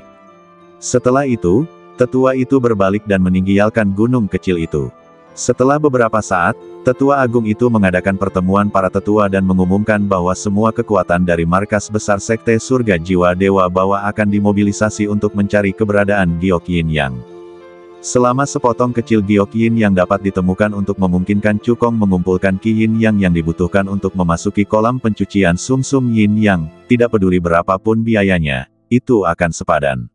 Speaker 1: Setelah itu, tetua itu berbalik dan meninggialkan gunung kecil itu. Setelah beberapa saat, tetua agung itu mengadakan pertemuan para tetua dan mengumumkan bahwa semua kekuatan dari markas besar Sekte Surga Jiwa Dewa Bawah akan dimobilisasi untuk mencari keberadaan Giok Yin Yang. Selama sepotong kecil Giok Yin Yang dapat ditemukan untuk memungkinkan Cukong mengumpulkan Qi Yin Yang yang dibutuhkan untuk memasuki kolam pencucian sumsum Yin Yang, tidak peduli berapapun biayanya, itu akan sepadan.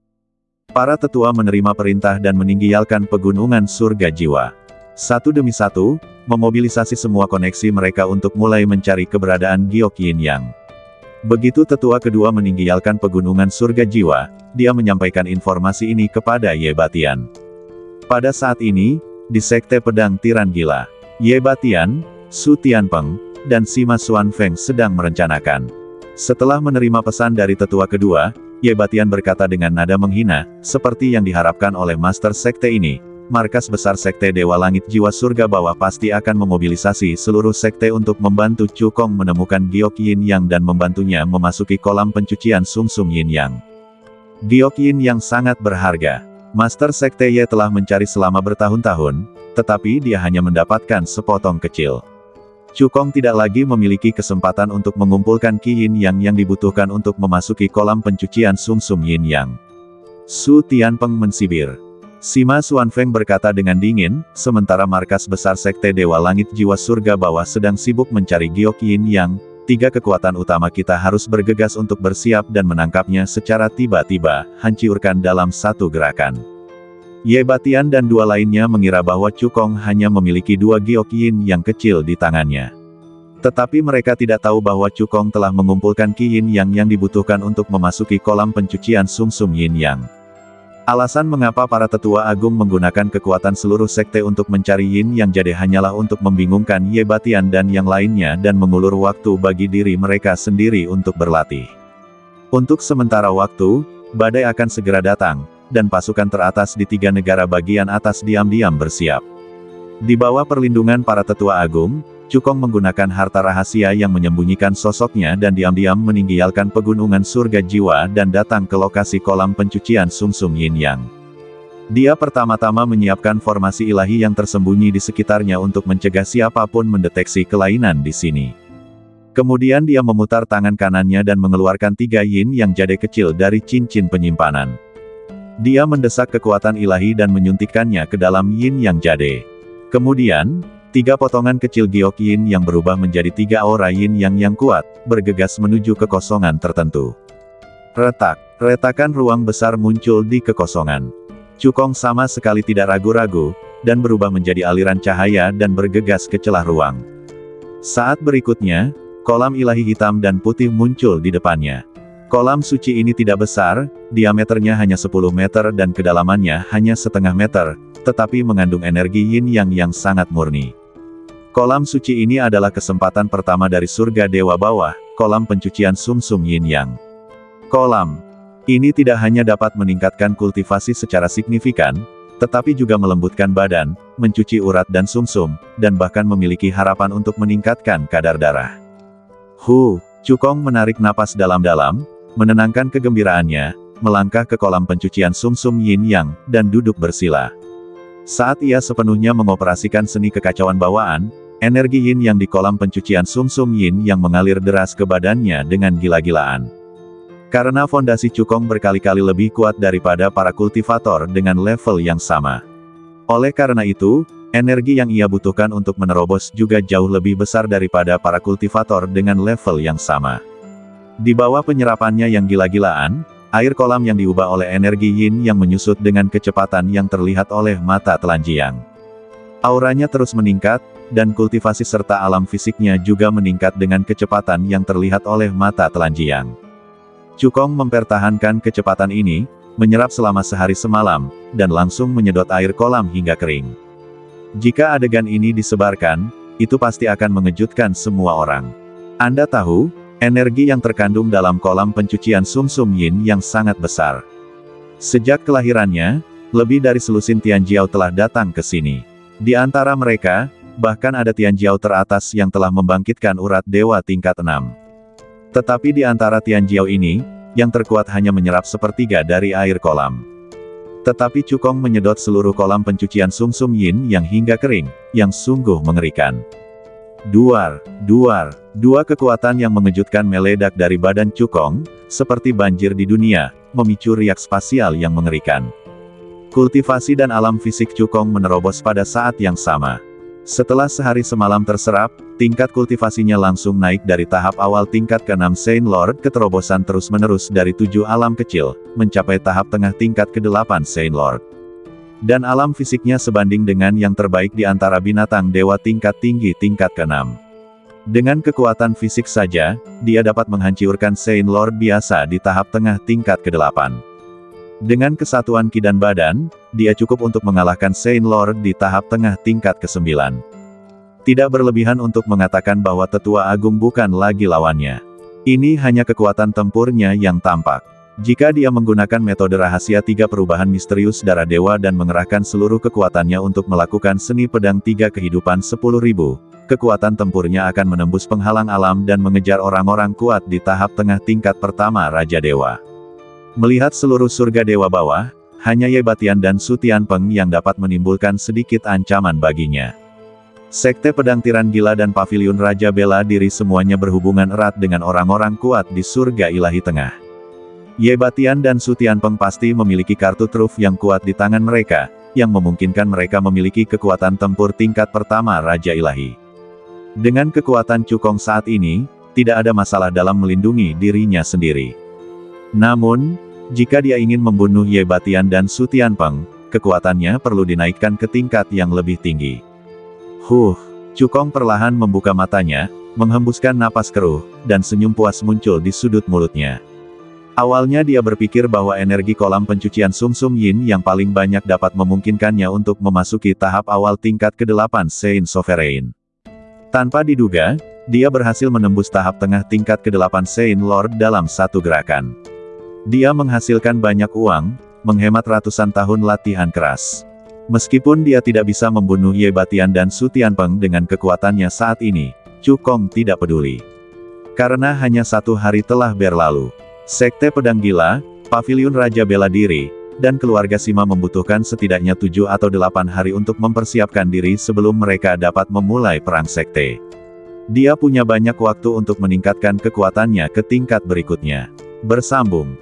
Speaker 1: Para tetua menerima perintah dan meninggialkan pegunungan surga jiwa. Satu demi satu, memobilisasi semua koneksi mereka untuk mulai mencari keberadaan Giok Yin Yang. Begitu tetua kedua meninggialkan pegunungan surga jiwa, dia menyampaikan informasi ini kepada Ye Batian. Pada saat ini, di Sekte Pedang Tiran Gila, Ye Batian, Su Tianpeng, dan Sima Xuanfeng sedang merencanakan. Setelah menerima pesan dari tetua kedua, Ye Batian berkata dengan nada menghina, "Seperti yang diharapkan oleh Master Sekte ini, markas besar Sekte Dewa Langit Jiwa Surga Bawah pasti akan memobilisasi seluruh sekte untuk membantu Cukong menemukan Giok Yin Yang dan membantunya memasuki kolam pencucian sumsum Yin Yang. Giok Yin Yang sangat berharga. Master Sekte Ye telah mencari selama bertahun-tahun, tetapi dia hanya mendapatkan sepotong kecil. Cukong tidak lagi memiliki kesempatan untuk mengumpulkan Qi Yin Yang yang dibutuhkan untuk memasuki kolam pencucian sumsum Yin Yang." Su Tianpeng mensibir. Sima Xuanfeng berkata dengan dingin, sementara markas besar Sekte Dewa Langit Jiwa Surga Bawah sedang sibuk mencari Giok Yin Yang, 3 kekuatan utama kita harus bergegas untuk bersiap dan menangkapnya secara tiba-tiba, hancurkan dalam satu gerakan. Ye Batian dan 2 lainnya mengira bahwa Cukong hanya memiliki 2 Giok Yin Yang kecil di tangannya. Tetapi mereka tidak tahu bahwa Cukong telah mengumpulkan Qi Yin Yang yang dibutuhkan untuk memasuki kolam pencucian sumsum Yin Yang. Alasan mengapa para tetua agung menggunakan kekuatan seluruh sekte untuk mencari Yin Yang jadi hanyalah untuk membingungkan Ye Batian dan yang lainnya dan mengulur waktu bagi diri mereka sendiri untuk berlatih. Untuk sementara waktu, badai akan segera datang, dan pasukan teratas di 3 negara bagian atas diam-diam bersiap. Di bawah perlindungan para tetua agung, Cukong menggunakan harta rahasia yang menyembunyikan sosoknya dan diam-diam meninggialkan pegunungan surga jiwa dan datang ke lokasi kolam pencucian sumsum Yin Yang. Dia pertama-tama menyiapkan formasi ilahi yang tersembunyi di sekitarnya untuk mencegah siapapun mendeteksi kelainan di sini. Kemudian dia memutar tangan kanannya dan mengeluarkan 3 Yin Yang jade kecil dari cincin penyimpanan. Dia mendesak kekuatan ilahi dan menyuntikkannya ke dalam Yin Yang jade. Kemudian, 3 potongan kecil Giok Yin Yang berubah menjadi 3 aura Yin yang kuat, bergegas menuju kekosongan tertentu. Retak, retakan ruang besar muncul di kekosongan. Cukong sama sekali tidak ragu-ragu, dan berubah menjadi aliran cahaya dan bergegas ke celah ruang. Saat berikutnya, kolam ilahi hitam dan putih muncul di depannya. Kolam suci ini tidak besar, diameternya hanya 10 meter dan kedalamannya hanya setengah meter, tetapi mengandung energi Yin yang sangat murni. Kolam suci ini adalah kesempatan pertama dari surga Dewa Bawah, kolam pencucian sumsum Yin Yang. Kolam ini tidak hanya dapat meningkatkan kultivasi secara signifikan, tetapi juga melembutkan badan, mencuci urat dan sumsum, dan bahkan memiliki harapan untuk meningkatkan kadar darah. Cukong menarik napas dalam-dalam, menenangkan kegembiraannya, melangkah ke kolam pencucian sumsum Yin Yang, dan duduk bersila. Saat ia sepenuhnya mengoperasikan seni kekacauan bawaan, energi yin yang di kolam pencucian sumsum yin yang mengalir deras ke badannya dengan gila-gilaan. Karena fondasi Cukong berkali-kali lebih kuat daripada para kultivator dengan level yang sama. Oleh karena itu, energi yang ia butuhkan untuk menerobos juga jauh lebih besar daripada para kultivator dengan level yang sama. Di bawah penyerapannya yang gila-gilaan, air kolam yang diubah oleh energi yin yang menyusut dengan kecepatan yang terlihat oleh mata telanjang. Auranya terus meningkat, dan kultivasi serta alam fisiknya juga meningkat dengan kecepatan yang terlihat oleh mata telanjang. Cukong mempertahankan kecepatan ini, menyerap selama sehari semalam, dan langsung menyedot air kolam hingga kering. Jika adegan ini disebarkan, itu pasti akan mengejutkan semua orang. Anda tahu, energi yang terkandung dalam kolam pencucian sumsum yin yang sangat besar. Sejak kelahirannya, lebih dari selusin Tianjiao telah datang ke sini. Di antara mereka, bahkan ada Tianjiao teratas yang telah membangkitkan urat dewa tingkat 6. Tetapi di antara Tianjiao ini, yang terkuat hanya menyerap sepertiga dari air kolam. Tetapi Cukong menyedot seluruh kolam pencucian sumsum yin yang hingga kering, yang sungguh mengerikan. Dua kekuatan yang mengejutkan meledak dari badan Cukong, seperti banjir di dunia, memicu riak spasial yang mengerikan. Kultivasi dan alam fisik Cukong menerobos pada saat yang sama. Setelah sehari semalam terserap, tingkat kultivasinya langsung naik dari tahap awal tingkat ke-6 Saint Lord ke terobosan terus-menerus dari 7 alam kecil, mencapai tahap tengah tingkat ke-8 Saint Lord. Dan alam fisiknya sebanding dengan yang terbaik di antara binatang dewa tingkat tinggi tingkat ke-6. Dengan kekuatan fisik saja, dia dapat menghancurkan Saint Lord biasa di tahap tengah tingkat ke-8. Dengan kesatuan ki dan badan, dia cukup untuk mengalahkan Saint Lord di tahap tengah tingkat ke-9. Tidak berlebihan untuk mengatakan bahwa Tetua Agung bukan lagi lawannya. Ini hanya kekuatan tempurnya yang tampak. Jika dia menggunakan metode rahasia 3 perubahan misterius darah dewa dan mengerahkan seluruh kekuatannya untuk melakukan seni pedang 3 kehidupan 10.000, kekuatan tempurnya akan menembus penghalang alam dan mengejar orang-orang kuat di tahap tengah tingkat pertama Raja Dewa. Melihat seluruh surga dewa bawah, hanya Ye Batian dan Su Tianpeng yang dapat menimbulkan sedikit ancaman baginya. Sekte Pedang Tiran Gila dan Paviliun Raja Bela Diri semuanya berhubungan erat dengan orang-orang kuat di surga ilahi tengah. Ye Batian dan Su Tianpeng pasti memiliki kartu truf yang kuat di tangan mereka, yang memungkinkan mereka memiliki kekuatan tempur tingkat pertama Raja Ilahi. Dengan kekuatan Cukong saat ini, tidak ada masalah dalam melindungi dirinya sendiri. Namun, jika dia ingin membunuh Ye Batian dan Su Tianpeng, kekuatannya perlu dinaikkan ke tingkat yang lebih tinggi. Cukong perlahan membuka matanya, menghembuskan napas keruh, dan senyum puas muncul di sudut mulutnya. Awalnya dia berpikir bahwa energi kolam pencucian sumsum yin yang paling banyak dapat memungkinkannya untuk memasuki tahap awal tingkat ke-8 Saint Sovereign. Tanpa diduga, dia berhasil menembus tahap tengah tingkat ke-8 Saint Lord dalam satu gerakan. Dia menghasilkan banyak uang, menghemat ratusan tahun latihan keras. Meskipun dia tidak bisa membunuh Ye Batian dan Su Tianpeng dengan kekuatannya saat ini, Cukong tidak peduli. Karena hanya 1 hari telah berlalu. Sekte Pedang Gila, Paviliun Raja Bela Diri, dan keluarga Sima membutuhkan setidaknya 7 atau 8 hari untuk mempersiapkan diri sebelum mereka dapat memulai perang sekte. Dia punya banyak waktu untuk meningkatkan kekuatannya ke tingkat berikutnya. Bersambung.